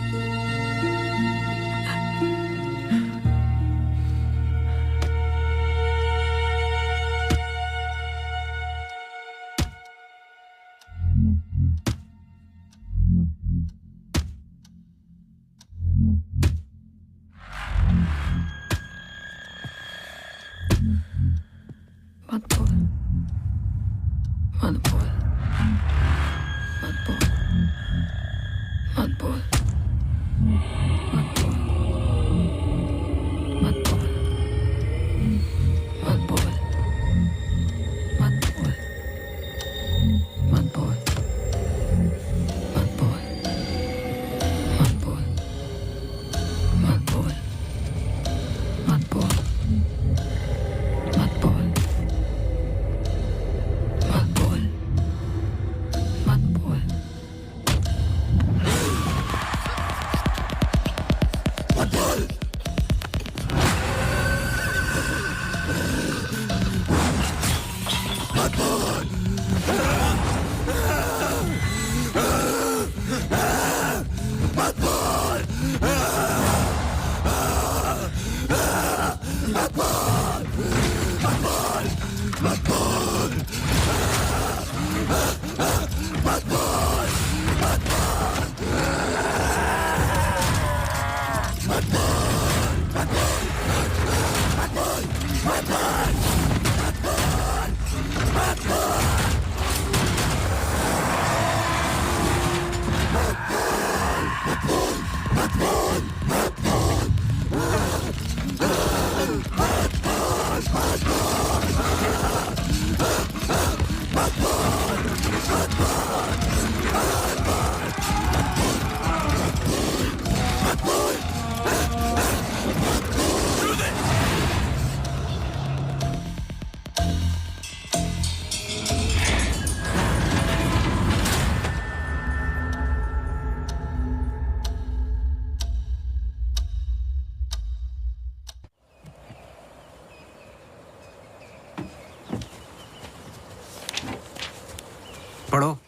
पढ़ो।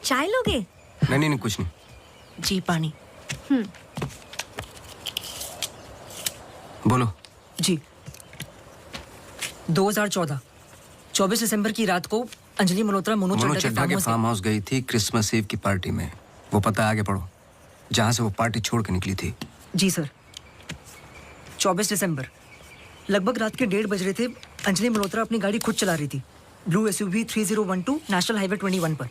चाय लोगे? नहीं नहीं नहीं, कुछ नहीं। जी पानी। बोलो। जी 2014 24 दिसंबर की रात को अंजलि मल्होत्रा मोनू चड्ढा के फार्म हाउस गई थी क्रिसमस ईव की पार्टी में। वो पता आगे पढ़ो, जहां से वो पार्टी छोड़ के निकली थी। जी सर। 24 दिसंबर लगभग रात के 1:30 बज रहे थे। अंजलि मल्होत्रा अपनी गाड़ी खुद चला रही थी, ब्लू SUV 3012 नेशनल हाईवे 21 पर।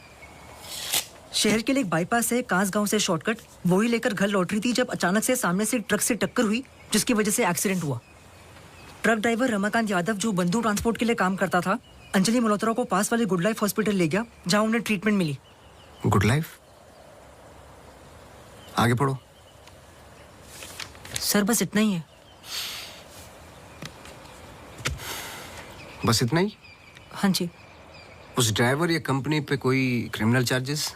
शहर के लिए एक बाईपास है, कांस गांव से शॉर्टकट, वही लेकर घर लौट रही थी जब अचानक से सामने से ट्रक से टक्कर हुई, जिसकी वजह से एक्सीडेंट हुआ। ट्रक ड्राइवर रमाकांत यादव, जो बंधु ट्रांसपोर्ट के लिए काम करता था, अंजलि मल्होत्रा को पास वाले गुड लाइफ हॉस्पिटल ले गया, जहां उन्हें ट्रीटमेंट मिली। Good life? आगे पढ़ो। सर बस इतना ही है। बस इतना ही? हाँ जी। उस ड्राइवर या कंपनी पे कोई क्रिमिनल चार्जेस?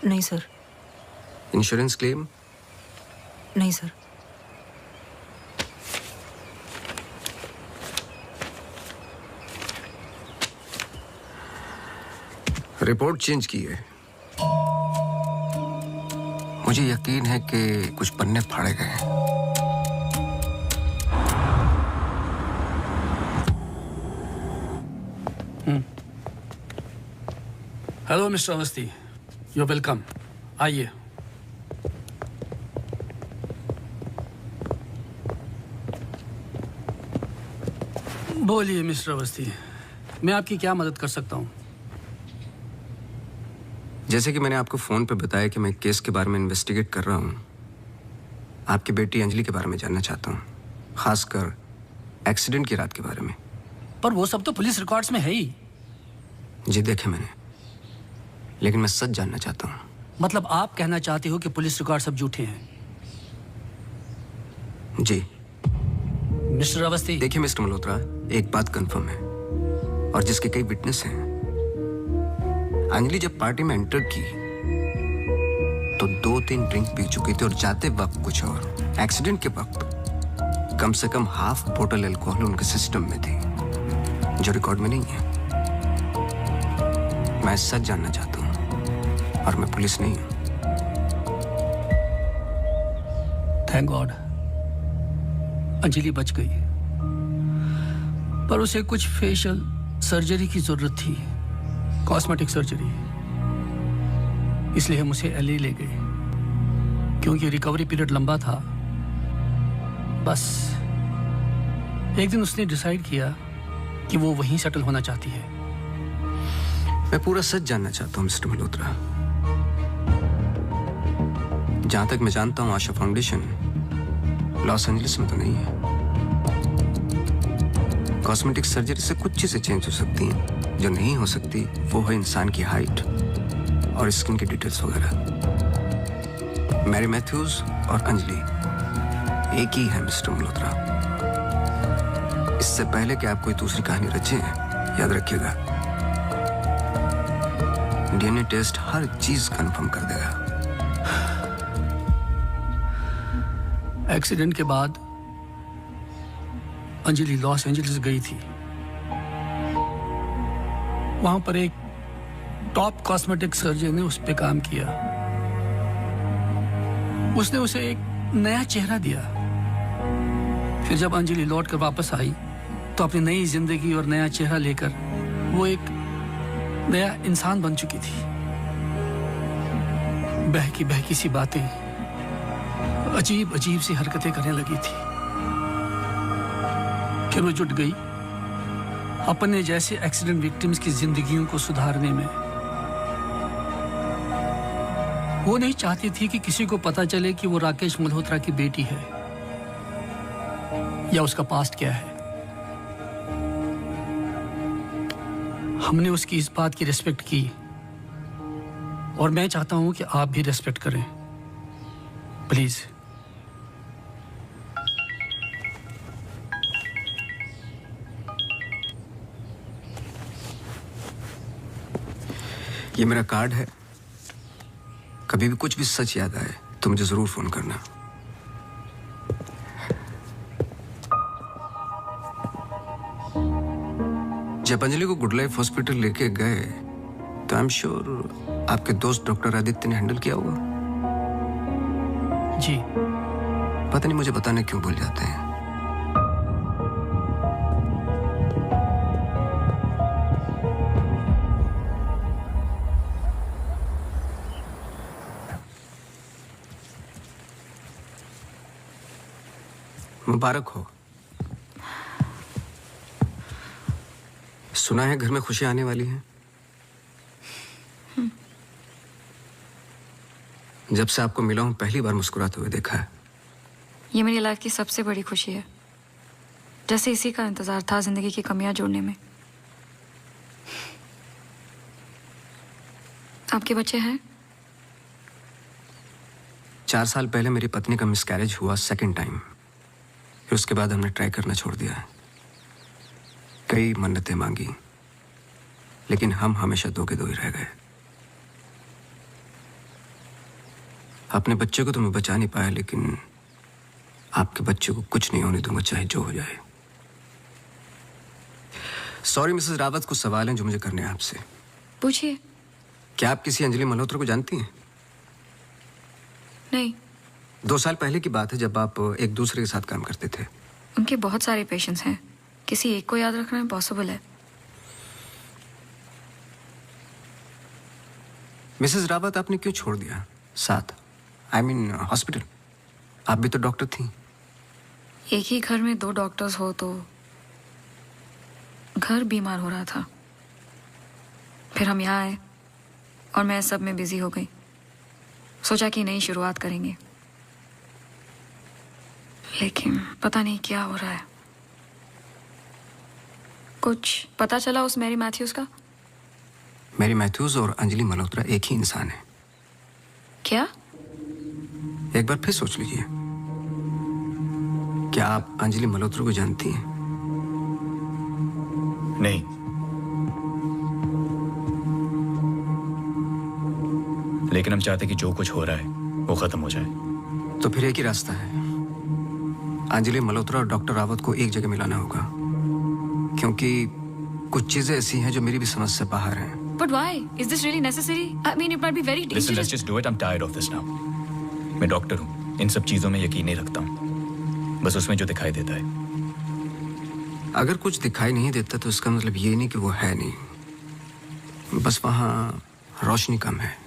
नहीं सर। Insurance claim? नहीं सर। रिपोर्ट चेंज की है। मुझे यकीन है कि कुछ पन्ने फाड़े गए हैं। Hello mister Awasthi, you welcome. आइए। बोलिए मिस्टर अवस्थी, मैं आपकी क्या मदद कर सकता हूँ? जैसे कि मैंने आपको फोन पे बताया कि मैं केस के बारे में इन्वेस्टिगेट कर रहा हूँ, आपकी बेटी अंजलि के बारे में जानना चाहता हूँ, खासकर एक्सीडेंट की रात के बारे में। पर वो सब तो पुलिस रिकॉर्ड्स में है ही। जी देखे मैंने, लेकिन मैं सच जानना चाहता हूँ। मतलब आप कहना चाहते हो कि पुलिस रिकॉर्ड सब झूठे हैं? जी मिस्टर अवस्थी। देखिए मिस्टर मल्होत्रा, एक बात कंफर्म है और जिसके कई विटनेस हैं। अंजलि जब पार्टी में एंटर की तो 2-3 ड्रिंक पी चुकी थी और जाते वक्त कुछ और। एक्सीडेंट के वक्त कम से कम हाफ बोतल अल्कोहल उनके सिस्टम में थी, जो रिकॉर्ड में नहीं है। मैं सच जानना चाहता हूं और मैं पुलिस नहीं हूं। थैंक गॉड अंजलि बच गई, पर उसे कुछ फेशियल सर्जरी की जरूरत थी, कॉस्मेटिक सर्जरी। इसलिए हम उसे LA ले गए, क्योंकि रिकवरी पीरियड लंबा था। बस एक दिन उसने डिसाइड किया कि वो वहीं सेटल होना चाहती है। मैं पूरा सच जानना चाहता हूं मिस्टर मल्होत्रा। जहां तक मैं जानता हूं, आशा फाउंडेशन लॉस एंजलिस में तो नहीं है। कॉस्मेटिक सर्जरी से कुछ चीजें चेंज हो सकती हैं, जो नहीं हो सकती वो है इंसान की हाइट और स्किन की डिटेल्स वगैरह। मैरी मैथ्यूज और अंजलि एक ही है मिस्टर मल्होत्रा। इससे पहले कि आप कोई दूसरी कहानी रचें, याद रखिएगा, DNA टेस्ट हर चीज कंफर्म कर देगा। एक्सीडेंट के बाद अंजलि लॉस एंजलिस गई थी। वहां पर एक टॉप कॉस्मेटिक सर्जन ने उस पे काम किया। उसने उसे एक नया चेहरा दिया। फिर जब अंजलि लौट कर वापस आई तो अपनी नई जिंदगी और नया चेहरा लेकर वो एक नया इंसान बन चुकी थी। बहकी सी बातें, अजीब अजीब सी हरकतें करने लगी थी। फिर वो जुट गई अपने जैसे एक्सीडेंट विक्टिम्स की जिंदगियों को सुधारने में। वो नहीं चाहती थी कि किसी को पता चले कि वो राकेश मल्होत्रा की बेटी है या उसका पास्ट क्या है। हमने उसकी इस बात की रिस्पेक्ट की और मैं चाहता हूं कि आप भी रिस्पेक्ट करें, प्लीज। ये मेरा कार्ड है, कभी भी कुछ भी सच याद आए तो मुझे जरूर फोन करना। जब अंजलि को गुड लाइफ हॉस्पिटल लेके गए तो आई एम श्योर आपके दोस्त डॉक्टर आदित्य ने हैंडल किया होगा। जी। पता नहीं मुझे बताने क्यों भूल जाते हैं। मुबारक हो। सुना है घर में खुशियां आने वाली हैं। जब से आपको मिला हूं पहली बार मुस्कुराते हुए देखा है। ये मेरी लाइफ की सबसे बड़ी खुशी है, जैसे इसी का इंतजार था जिंदगी की कमियां जोड़ने में। आपके बच्चे हैं? 4 साल पहले मेरी पत्नी का मिसकैरेज हुआ सेकंड टाइम। फिर उसके बाद हमने ट्राई करना छोड़ दिया है। कई मन्नतें मांगी, लेकिन हम हमेशा दो के दो ही रह गए। अपने बच्चे को तो मैं बचा नहीं पाया, लेकिन आपके बच्चे को कुछ नहीं होने दूंगा, चाहे जो हो जाए। सॉरी मिसेस रावत, कुछ सवाल हैं जो मुझे करने हैं आपसे। पूछिए। क्या आप किसी अंजलि मल्होत्रा को जानती हैं? नहीं। 2 साल पहले की बात है जब आप एक दूसरे के साथ काम करते थे। उनके बहुत सारे पेशेंट्स हैं, किसी एक को याद रखना इम्पॉसिबल है। मिसेस रावत, आपने क्यों छोड़ दिया साथ? I mean hospital. आप भी तो डॉक्टर थी। एक ही घर में 2 डॉक्टर्स हो तो घर बीमार हो रहा था। फिर हम यहाँ आए और मैं सब में बिजी हो गई। सोचा कि नई शुरुआत करेंगे, लेकिन पता नहीं क्या हो रहा है। कुछ पता चला उस मैरी मैथ्यूज का? मैरी मैथ्यूज और अंजलि मल्होत्रा एक ही इंसान है। क्या? एक बार फिर सोच लीजिए। क्या आप अंजलि मल्होत्रा को जानती हैं? नहीं। लेकिन हम चाहते कि जो कुछ हो रहा है वो खत्म हो जाए। तो फिर एक ही रास्ता है। अंजलि मल्होत्रा और डॉक्टर रावत को एक जगह मिलाना होगा, क्योंकि कुछ चीजें ऐसी हैं जो मेरी भी समझ से बाहर हैं। But why? Is this really necessary? I mean, it might be very dangerous. Listen, let's just do it. I'm tired of this now. मैं डॉक्टर हूँ, इन सब चीजों में यकीन नहीं रखता हूँ, बस उसमें जो दिखाई देता है। अगर कुछ दिखाई नहीं देता तो इसका मतलब ये नहीं कि वो है नहीं, बस वहाँ रोशनी कम है।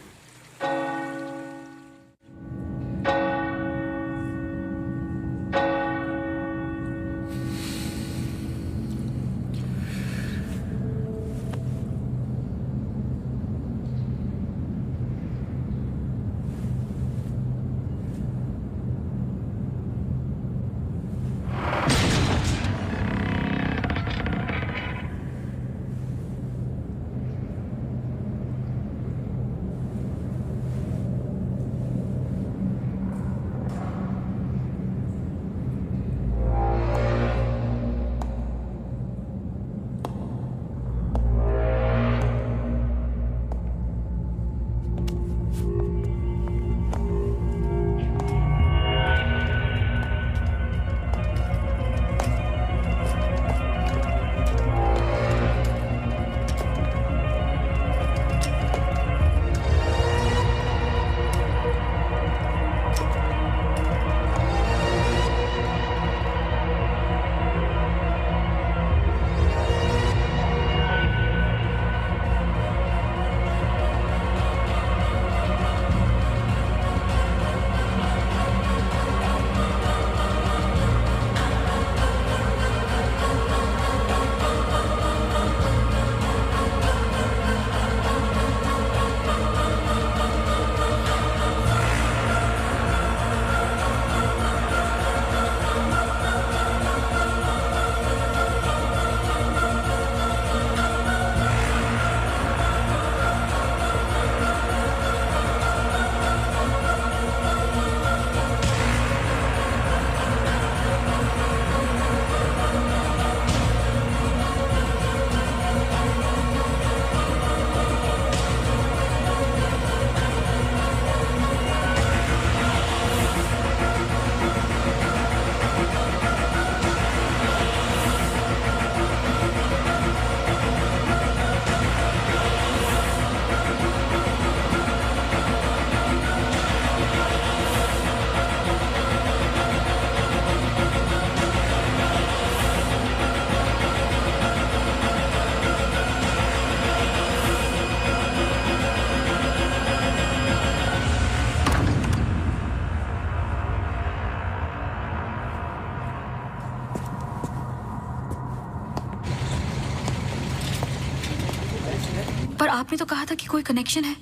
पर आपने तो कहा था कि कोई कनेक्शन है।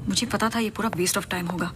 मुझे पता था ये पूरा वेस्ट ऑफ टाइम होगा।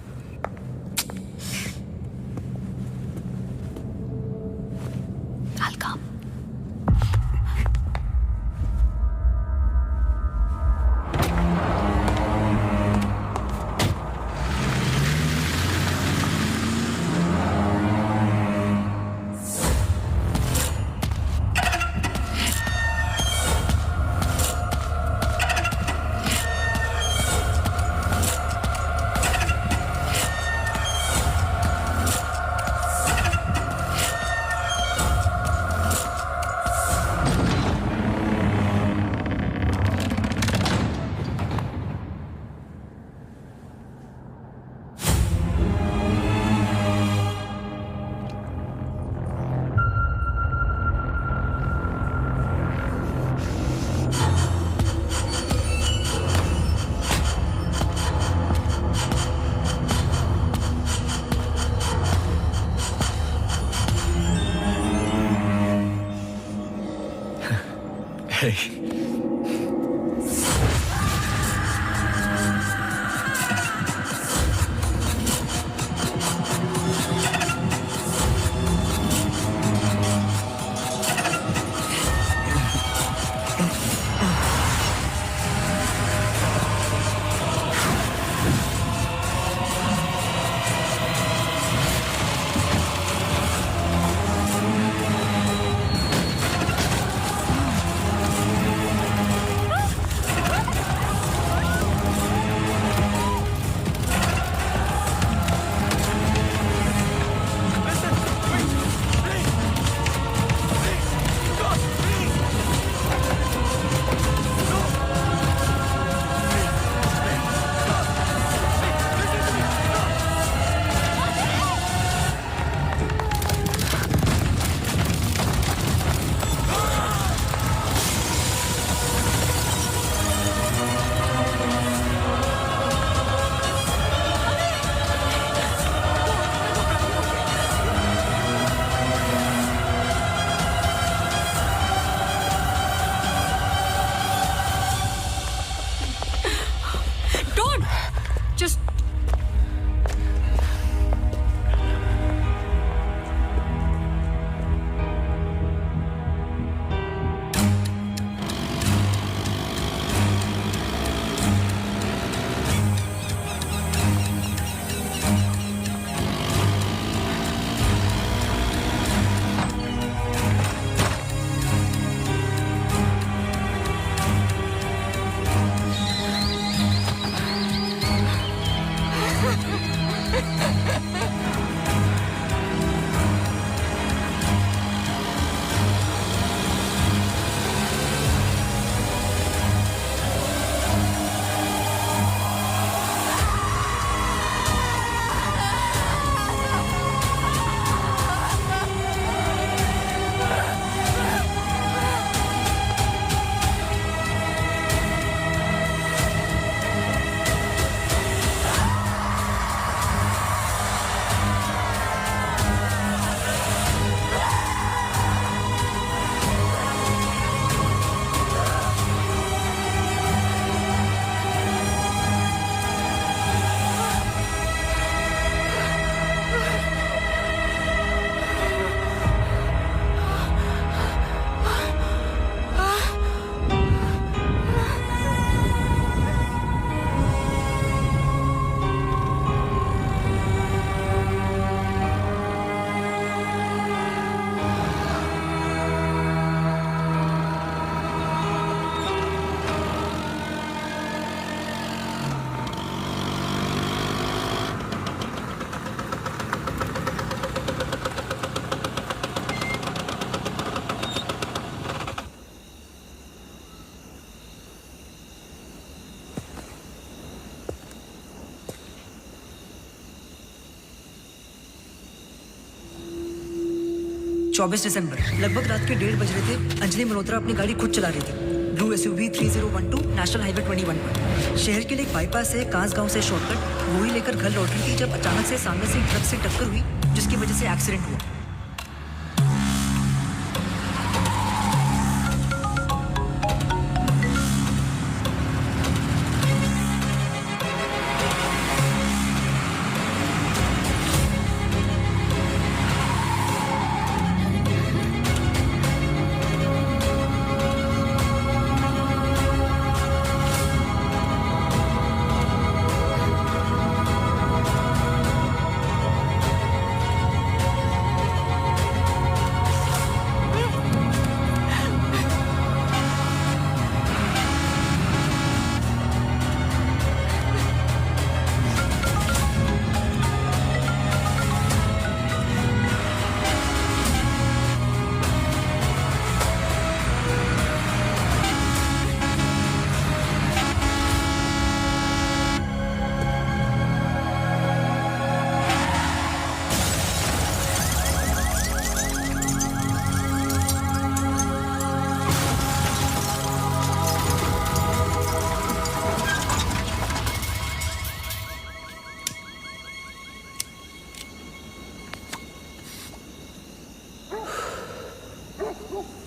चौबीस दिसंबर लगभग रात के 1:30 बज रहे थे। अंजलि मल्होत्रा अपनी गाड़ी खुद चला रही थी, ब्लू SUV 3012 नेशनल हाईवे 21 पर। शहर के लिए एक बाईपास है कांस गांव से शॉर्टकट वो ही लेकर घर लौट रही थी जब अचानक से सामने से एक ट्रक से टक्कर हुई जिसकी वजह से एक्सीडेंट हुआ।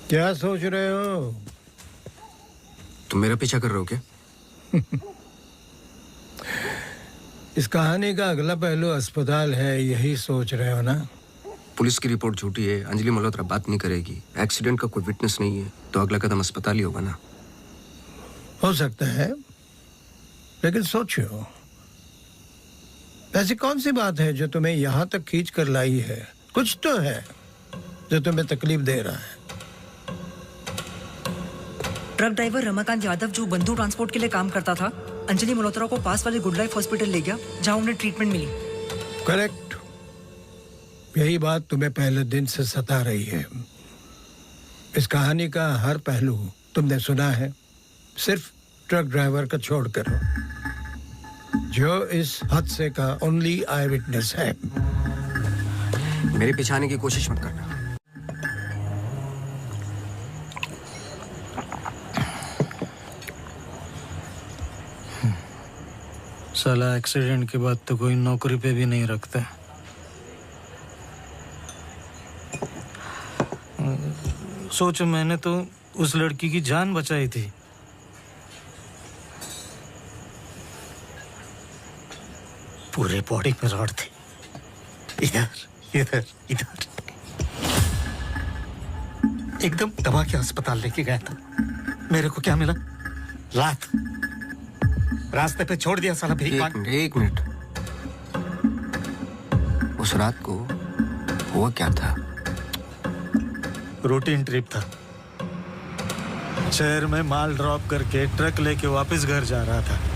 क्या सोच रहे हो? तुम मेरा पीछा कर रहे हो क्या? इस कहानी का अगला पहलू अस्पताल है, यही सोच रहे हो ना? पुलिस की रिपोर्ट झूठी है, अंजलि मल्होत्रा बात नहीं करेगी, एक्सीडेंट का कोई विटनेस नहीं है, तो अगला कदम अस्पताल ही होगा ना। हो सकता है, लेकिन सोचो, ऐसी कौन सी बात है जो तुम्हें यहां तक खींच कर लाई है? कुछ तो है जो तुम्हें तकलीफ दे रहा है। ट्रक ड्राइवर रमाकांत यादव जो बंधु ट्रांसपोर्ट के लिए काम करता था, अंजलि मल्होत्रा को पास वाले गुड लाइफ हॉस्पिटल ले गया जहां उन्हें ट्रीटमेंट मिली। करेक्ट, यही बात तुम्हें पहले दिन से सता रही है। इस कहानी का हर पहलू तुमने सुना है, सिर्फ ट्रक ड्राइवर का छोड़कर, जो इस हादसे का ओनली आई विटनेस है। मेरे पीछे आने की कोशिश मत करना। साला एक्सीडेंट के बाद तो कोई नौकरी पे भी नहीं रखता। सोचो, मैंने तो उस लड़की की जान बचाई थी। पूरे बॉडी में रॉड थी, इधर इधर इधर। एकदम दबा के अस्पताल लेके गया था। मेरे को क्या मिला? रात रास्ते पे छोड़ दिया साला भीख मांग। एक मिनट, उस रात को हुआ क्या था? रूटीन ट्रिप था। शहर में माल ड्रॉप करके ट्रक लेके वापस घर जा रहा था।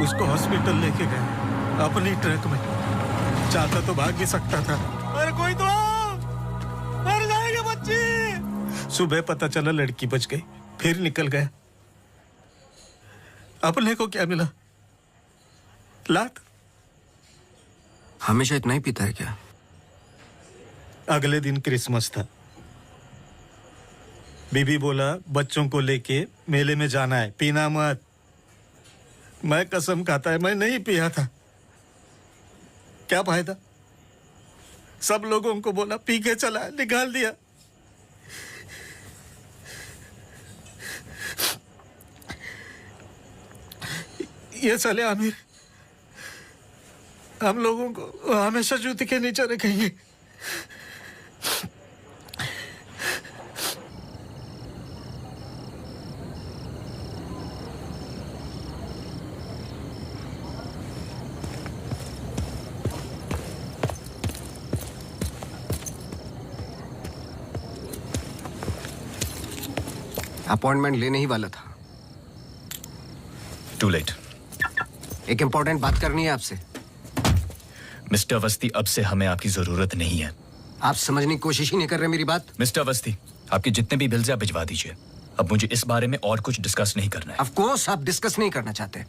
उसको हॉस्पिटल लेके गए अपनी ट्रक में। चाहता तो भाग भी सकता था। अरे कोई तो आओ, मर जाएगी बच्ची। सुबह पता चला लड़की बच गई, फिर निकल गया। अपने को क्या मिला? लात। हमेशा इतना ही पीता है क्या? अगले दिन क्रिसमस था। बीबी बोला बच्चों को लेके मेले में जाना है, पीना मत। मैं कसम खाता है मैं नहीं पिया था। क्या फायदा? सब लोगों को बोला पी के चला, निकाल दिया। ये साले आमिर हम लोगों को हमेशा जूते के नीचे रखेंगे। अपॉइंटमेंट लेने ही वाला था। To late. एक इंपॉर्टेंट बात करनी है आपसे। मिस्टर अवस्थी, अब से हमें आपकी जरूरत नहीं है। आप समझने की कोशिश ही नहीं कर रहे मेरी बात। मिस्टर अवस्थी, आपके जितने भी बिल्स आप भिजवा दीजिए। अब मुझे इस बारे में और कुछ डिस्कस नहीं करना है। ऑफ कोर्स आप डिस्कस नहीं करना चाहते,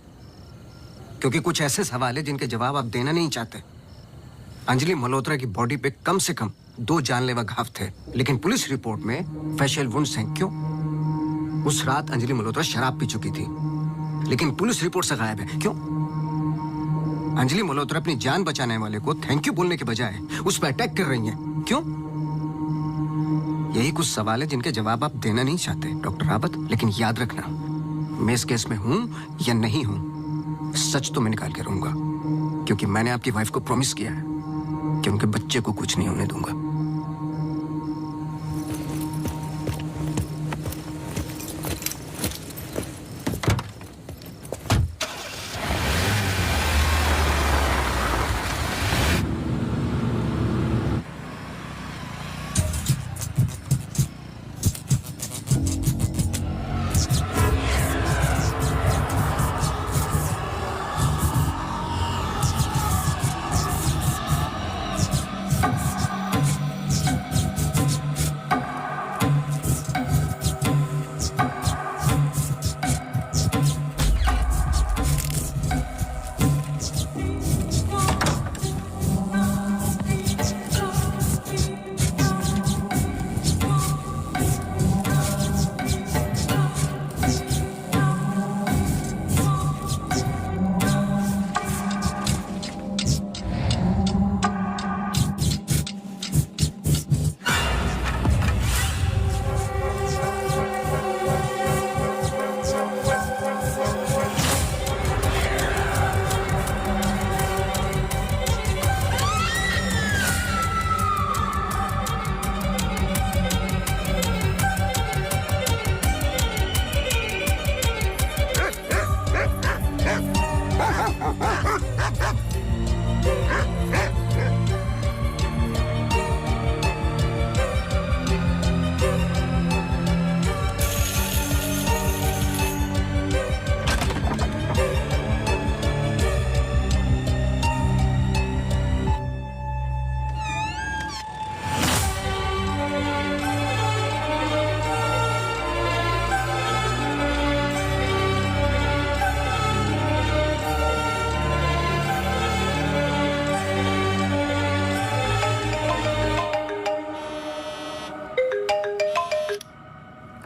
क्योंकि कुछ ऐसे सवाल है जिनके जवाब आप देना नहीं चाहते। अंजलि मल्होत्रा की बॉडी पे कम से कम 2 जानलेवा घाव थे, लेकिन पुलिस रिपोर्ट में फेशियल वुंड्स हैं। क्यों? उस रात अंजलि मल्होत्रा शराब पी चुकी थी, लेकिन पुलिस रिपोर्ट से गायब है। क्यों? अंजलि मल्होत्रा अपनी जान बचाने वाले को थैंक यू बोलने के बजाय उस पर अटैक कर रही हैं। क्यों? यही कुछ सवाल है जिनके जवाब आप देना नहीं चाहते डॉक्टर रावत। लेकिन याद रखना, मैं इस केस में हूं या नहीं हूं, सच तो मैं निकाल के रहूंगा, क्योंकि मैंने आपकी वाइफ को प्रॉमिस किया है कि उनके बच्चे को कुछ नहीं होने दूंगा।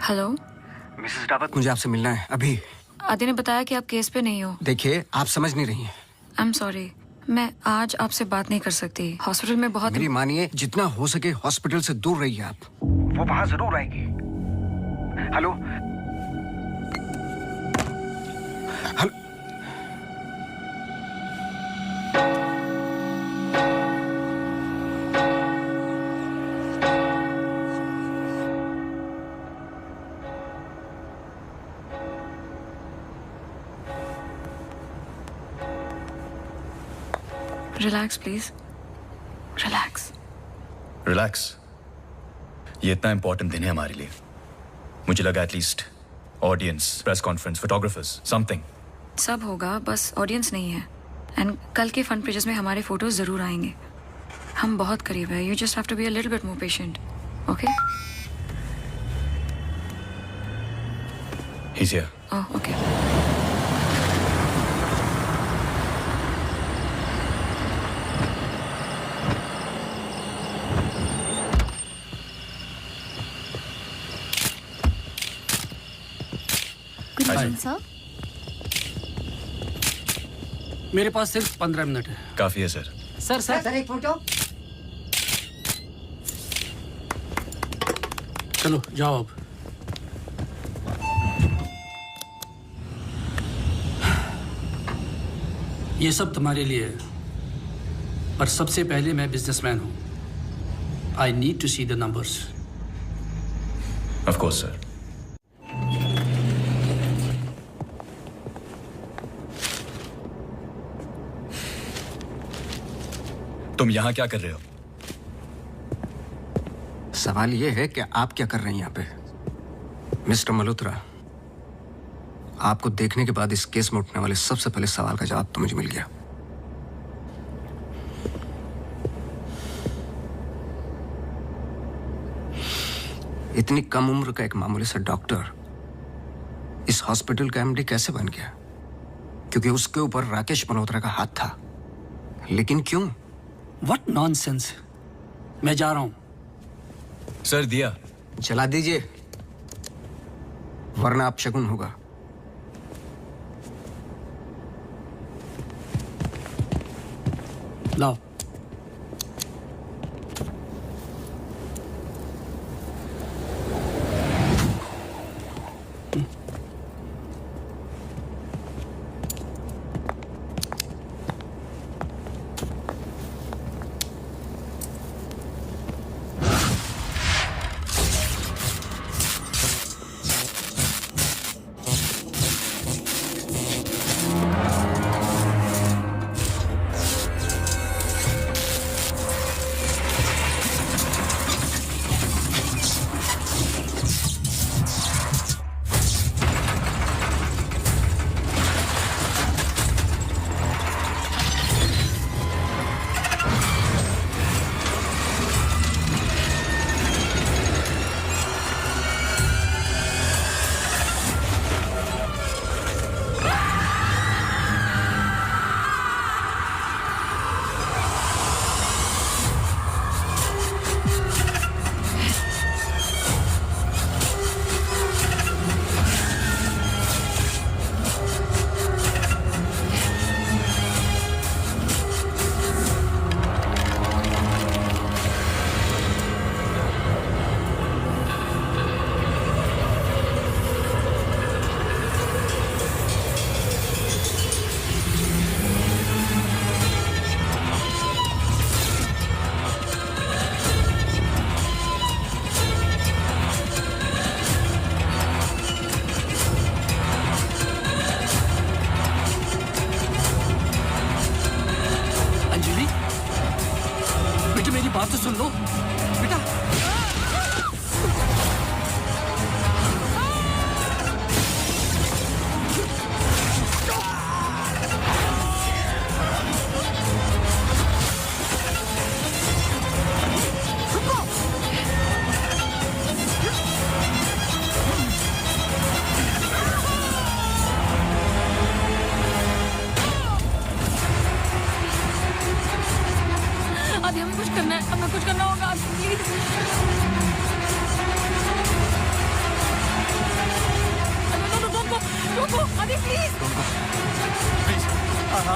हेलो मिसेस रावत, मुझे आपसे मिलना है अभी। आदि ने बताया कि आप केस पे नहीं हो। देखिए, आप समझ नहीं रही हैं। आई एम सॉरी, मैं आज आपसे बात नहीं कर सकती। हॉस्पिटल में बहुत मेरी मानिए, जितना हो सके हॉस्पिटल से दूर रहिए आप। वो वहां जरूर आएगी। Hello hello. Relax please, relax. Relax? ये इतना इंपॉर्टेंट दिन है हमारे लिए। मुझे लगा at least audience, press conference, photographers, something. सब होगा, बस ऑडियंस नहीं है। एंड कल के फ्रंट पेजेस में हमारे फोटोज जरूर आएंगे। हम बहुत करीब है। You just have to be a little bit more patient, okay? He's here. Oh, okay. Good Hi, morning sir. मेरे पास सिर्फ 15 मिनट है। काफी है सर। सर एक फोटो। चलो जाओ अब। ये सब तुम्हारे लिए है, पर सबसे पहले मैं बिजनेसमैन हूं। I need to see the numbers. Of course sir. तुम यहां क्या कर रहे हो? सवाल यह है कि आप क्या कर रहे हैं यहाँ पे। मिस्टर मल्होत्रा, आपको देखने के बाद इस केस में उठने वाले सबसे पहले सवाल का जवाब तो मुझे मिल गया। इतनी कम उम्र का एक मामूली सा डॉक्टर इस हॉस्पिटल का एमडी कैसे बन गया? क्योंकि उसके ऊपर राकेश मल्होत्रा का हाथ था। लेकिन क्यों? What nonsense. मैं जा रहा हूं। सर दिया चला दीजिए, वरना आप शगुन होगा। लाओ।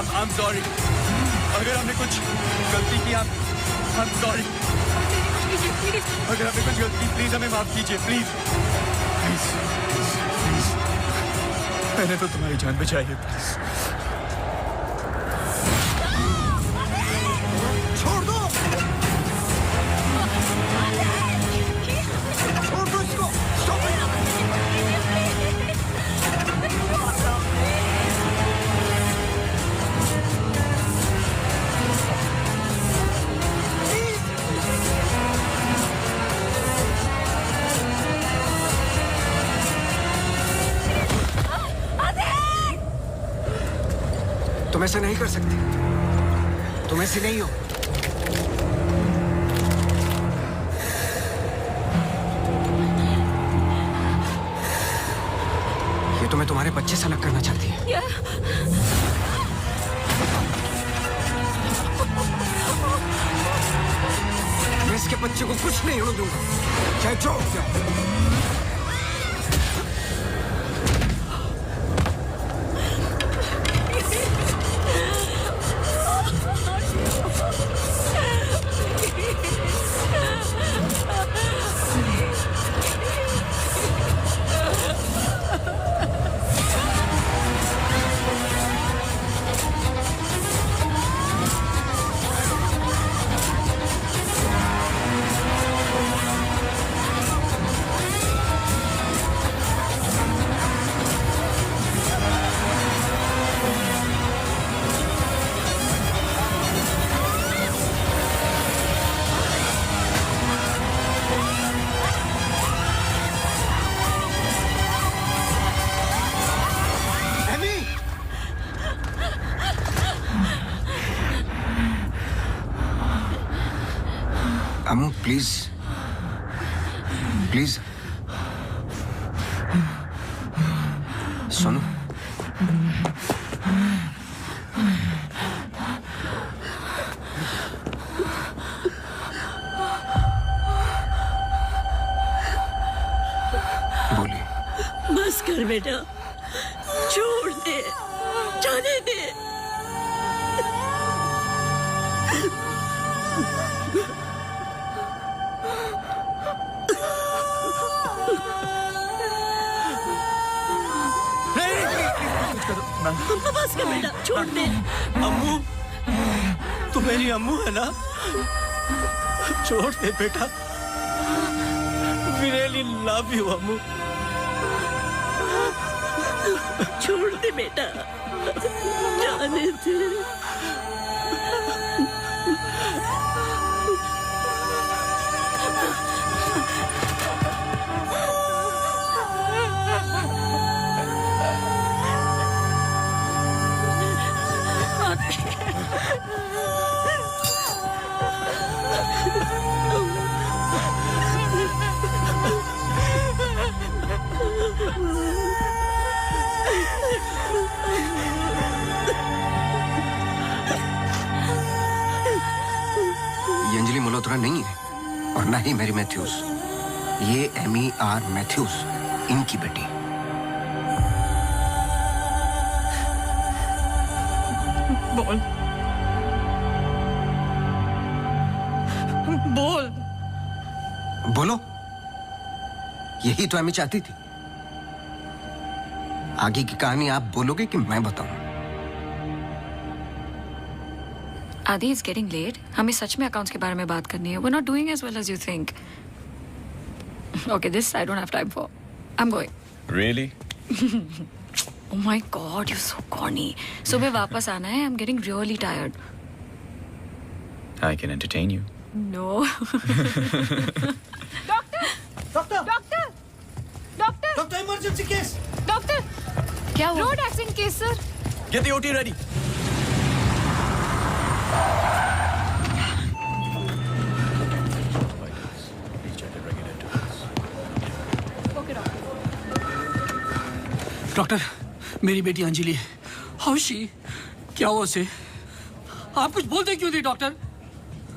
I'm sorry. अगर हमने कुछ गलती की, I'm sorry. अगर हमने कुछ गलती की, प्लीज हमें माफ कीजिए, प्लीज. प्लीज. मैंने तो तुम्हारी जान बचाई है. छोड़ दो, छोड़ दो इसको. तुम ऐसे नहीं कर सकते, तुम ऐसे नहीं हो. ये तुम्हें तुम्हारे बच्चे से अलग करना चाहती है. मैं इसके बच्चे को कुछ नहीं होने दूंगा, चाहे जो हो जाए. अम्मू प्लीज, प्लीज सुनो. बोलिए. बस कर बेटा, छोड़ दे, जाने दे. बस कर बेटा, छोड़ दे. अम्मू, तू मेरी अम्मू है ना? छोड़ दे बेटा. We really love you, अम्मू. छोड़ दे बेटा, जाने दे. ये अंजलि मल्होत्रा नहीं है और ना ही मैरी मैथ्यूज. ये एमी आर मैथ्यूज, इनकी बेटी. बोल बोल. बोलो. यही तो एमी चाहती थी. आगे की कहानी आप बोलोगे कि मैं बताऊं? आदि, इट्स गेटिंग लेट. हमें सच में अकाउंट्स के बारे में बात करनी है. We are not doing as well as you think. Okay, this I don't have time for. I am going. Really? Oh my God, you're so corny. सुबह वापस आना है. I'm getting really tired. I can entertain you. No. Doctor, emergency case. Doctor, क्या हुआ? Road accident case sir. Get the OT ready. Doctor, मेरी बेटी Anjali, how she? क्या हुआ उसे? आप कुछ बोलते क्यों नहीं doctor?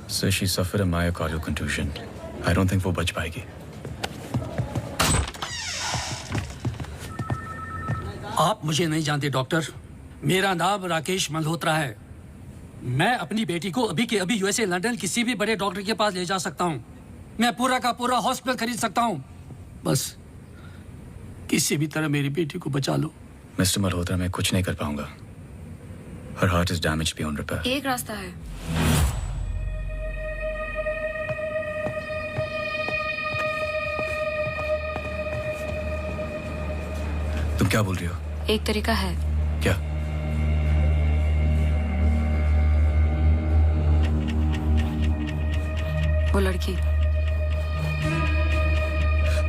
Sir, she suffered a myocardial contusion. I don't think वो बच पाएगी. आप मुझे नहीं जानते डॉक्टर. मेरा नाम राकेश मल्होत्रा है। मैं अपनी बेटी को अभी के अभी यूएसए लंदन किसी भी बड़े डॉक्टर के पास ले जा सकता हूँ। मैं पूरा का पूरा हॉस्पिटल खरीद सकता हूँ। बस किसी भी तरह मेरी बेटी को बचा लो। मिस्टर मल्होत्रा, मैं कुछ नहीं कर पाऊंगा। Her heart is damaged beyond repair. एक रास्ता है। तुम क्या बोल रही हो? एक तरीका है। क्या? वो लड़की।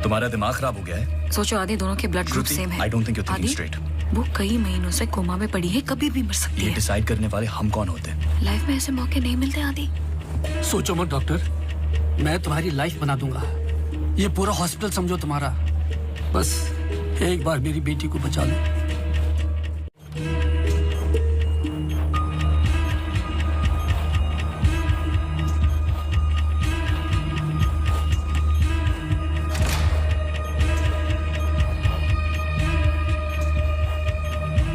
तुम्हारा दिमाग खराब हो गया है? सोचो आदि, दोनों के ब्लड ग्रुप सेम है। I don't think you're thinking आदि, straight. वो कई महीनों से कोमा में पड़ी है, कभी भी मर सकती ये है। डिसाइड करने वाले हम कौन होते हैं? लाइफ में ऐसे मौके नहीं मिलते आदि। सोचो मत डॉक्टर, मैं तुम्हारी लाइफ बना दूंगा। ये पूरा हॉस्पिटल समझो तुम्हारा। बस एक बार मेरी बेटी को बचा लो।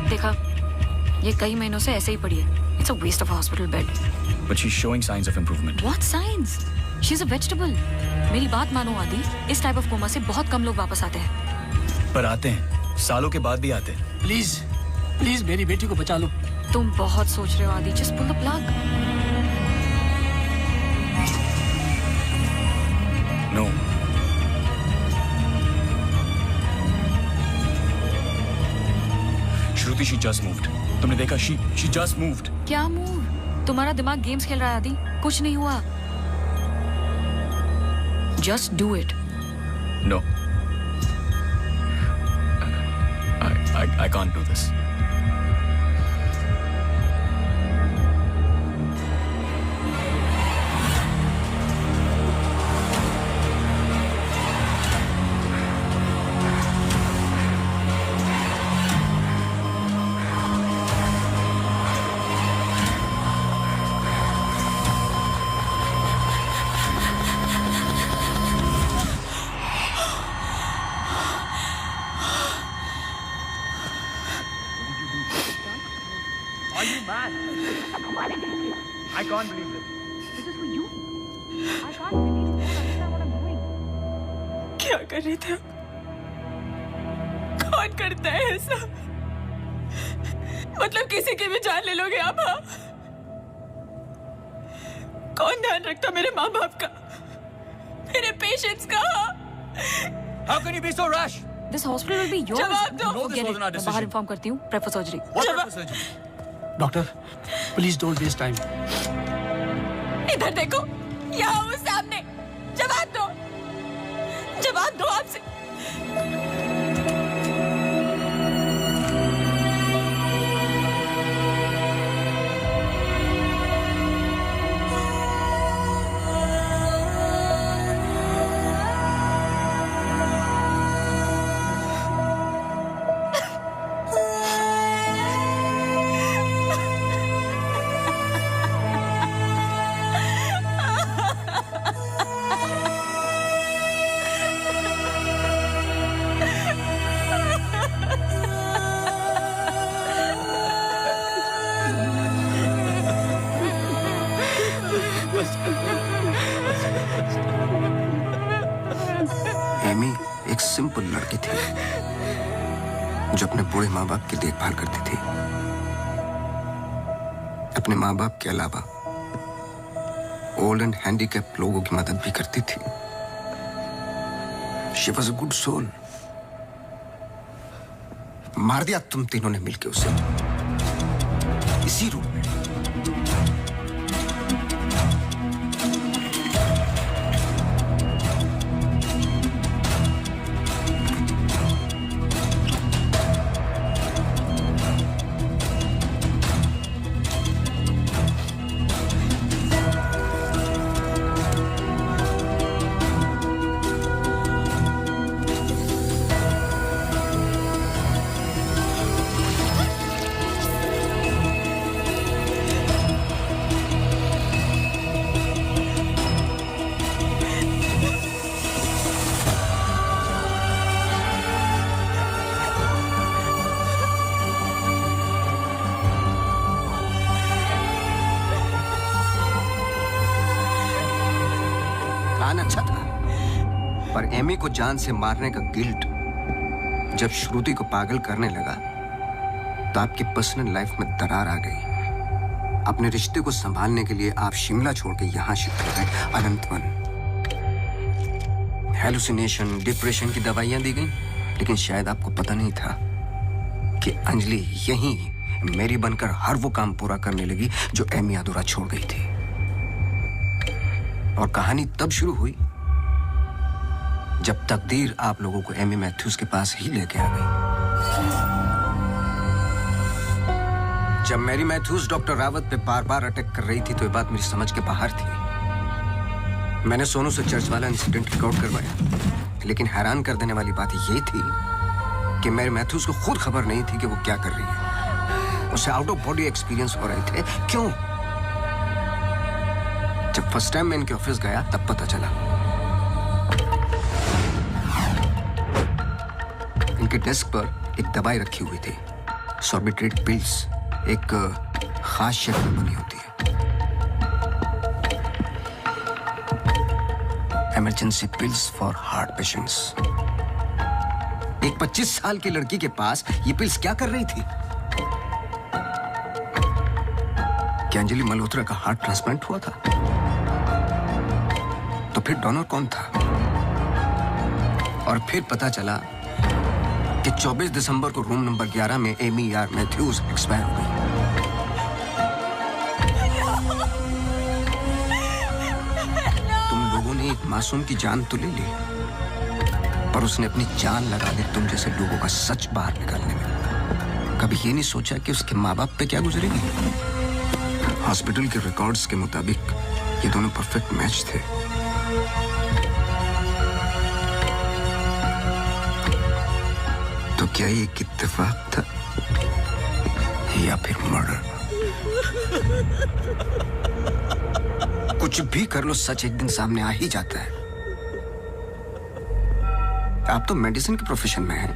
देखा, ये कई महीनों से ऐसे ही पड़ी है। It's a waste of hospital bed. But she's showing signs of improvement. What signs? She's a vegetable. मेरी बात मानो आदि, इस टाइप ऑफ कोमा से बहुत कम लोग वापस आते हैं। पर आते हैं, सालों के बाद भी आते हैं। प्लीज प्लीज मेरी बेटी को बचा लो। तुम बहुत सोच रहे हो आदि, just pull the plug. No. Shruti, she just moved. तुमने देखा? She just moved. क्या मूव? तुम्हारा दिमाग गेम्स खेल रहा है आदि, कुछ नहीं हुआ। Just do it. No. I can't do this. Are you mad? I can't believe this. This is for you. I can't believe you don't understand what I'm doing. क्या कर रहे थे? कौन करता है ऐसा? मतलब किसी की भी जान ले लोगे आप? हाँ? कौन ध्यान रखता मेरे माँ बाप का, मेरे पेशेंट्स का? How can you be so rash? This hospital will be yours. जवाब दो। No, this Forget wasn't our it. मैं बाहर decision. इन्फॉर्म करती हूँ। Prefer surgery. What type of surgery? Doctor please don't waste time. इधर देखो, यहाँ वो सामने। जवाब दो, जवाब दो आपसे। एमी एक सिंपल लड़की थी जो अपने बूढ़े माँ बाप की देखभाल करती थी। अपने माँ बाप के अलावा ओल्ड एंड हैंडीकैप लोगों की मदद भी करती थी। She was a good soul. मार दिया तुम तीनों ने मिलकर उसे इसी रूम में। पर एमी को जान से मारने का गिल्ट जब श्रुति को पागल करने लगा तो आपकी पर्सनल लाइफ में दरार आ गई। अपने रिश्ते को संभालने के लिए आप शिमला छोड़ के यहां शिफ्ट हो गए, अनंतवन। हेलुसिनेशन, डिप्रेशन की दवाइयां दी गई, लेकिन शायद आपको पता नहीं था कि अंजलि यहीं मेरी बनकर हर वो काम पूरा करने लगी जो एमी अधूरा छोड़ गई थी। और कहानी तब शुरू हुई जब तकदीर आप लोगों को एमी मैथ्यूज के पास ही लेके आ गई। जब मैरी मैथ्यूज डॉक्टर रावत पे बार बार अटैक कर रही थी तो ये बात मेरी समझ के बाहर थी। मैंने सोनू से चर्च वाला इंसिडेंट रिकॉर्ड करवाया, लेकिन हैरान कर देने वाली बात ये थी कि मैरी मैथ्यूज को खुद खबर नहीं थी कि वो क्या कर रही है। उसे आउट ऑफ बॉडी एक्सपीरियंस हो रहे थे। क्यों? जब फर्स्ट टाइम मैं इनके ऑफिस गया तब पता चला। इनके डेस्क पर एक दवाई रखी हुई थी, सॉर्बिट्रेट पिल्स, एक खास शक्ल में बनी होती है। Emergency pills for heart patients. एक 25 साल की लड़की के पास ये पिल्स क्या कर रही थी? क्या अंजलि मल्होत्रा का हार्ट ट्रांसप्लांट हुआ था? तो फिर डोनर कौन था? और फिर पता चला कि 24 दिसंबर को रूम नंबर 11 में एमी आर मैथ्यूज एक्सपायर हो गई। तुम लोगों ने एक मासूम की जान तो ले ली, पर उसने अपनी जान लगा दी तुम जैसे लोगों का सच बाहर निकालने में। कभी ये नहीं सोचा कि उसके माँ बाप पे क्या गुजरेगी? हॉस्पिटल के रिकॉर्ड्स के मुताबिक ये दोनों परफेक्ट मैच थे। तो क्या ये एक इत्तेफाक था या फिर मर्डर? कुछ भी कर लो, सच एक दिन सामने आ ही जाता है। आप तो मेडिसिन के प्रोफेशन में हैं।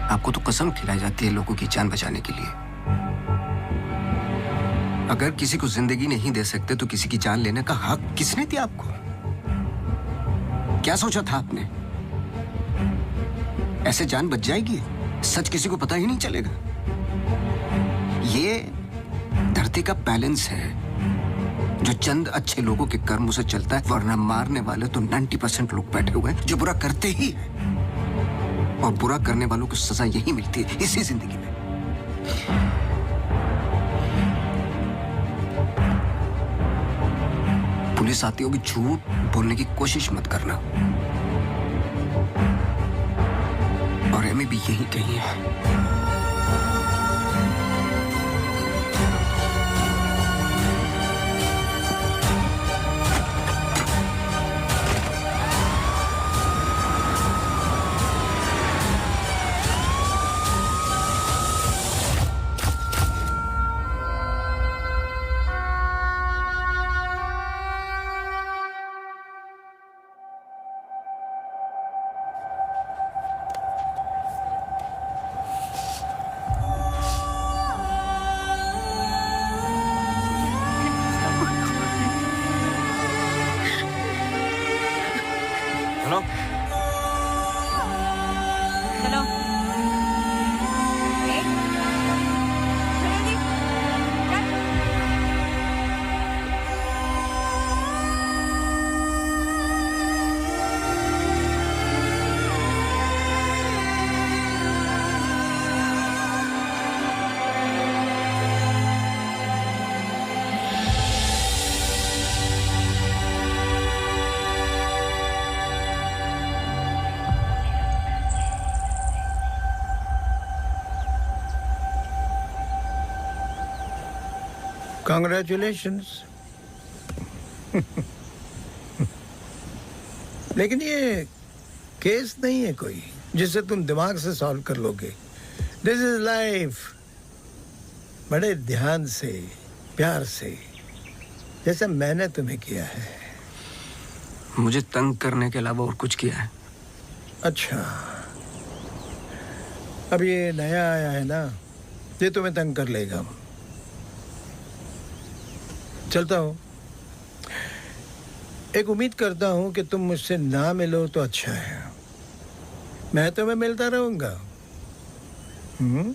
आपको तो कसम खिलाई जाती है लोगों की जान बचाने के लिए। अगर किसी को जिंदगी नहीं दे सकते तो किसी की जान लेने का हक किसने दिया आपको? क्या सोचा था आपने? ऐसे जान बच जाएगी? सच किसी को पता ही नहीं चलेगा। ये धरती का बैलेंस है जो चंद अच्छे लोगों के कर्मों से चलता है, वरना मारने वाले तो 90% लोग बैठे हुए हैं जो बुरा करते ही हैं। और बुरा करने वालों को सजा यही मिलती है इसी जिंदगी में। पुलिस आती होगी, झूठ बोलने की कोशिश मत करना। और एमी भी यही कही है। हेलो चलो Congratulations. लेकिन ये केस नहीं है कोई जिसे तुम दिमाग से सॉल्व कर लोगे। This is life. बड़े ध्यान से, प्यार से, जैसे मैंने तुम्हें किया है। मुझे तंग करने के अलावा और कुछ किया है? अच्छा, अब ये नया आया है ना, ये तुम्हें तंग कर लेगा। चलता हूँ। एक उम्मीद करता हूं कि तुम मुझसे ना मिलो तो अच्छा है। मैं तुम्हें मिलता रहूंगा। हम्म?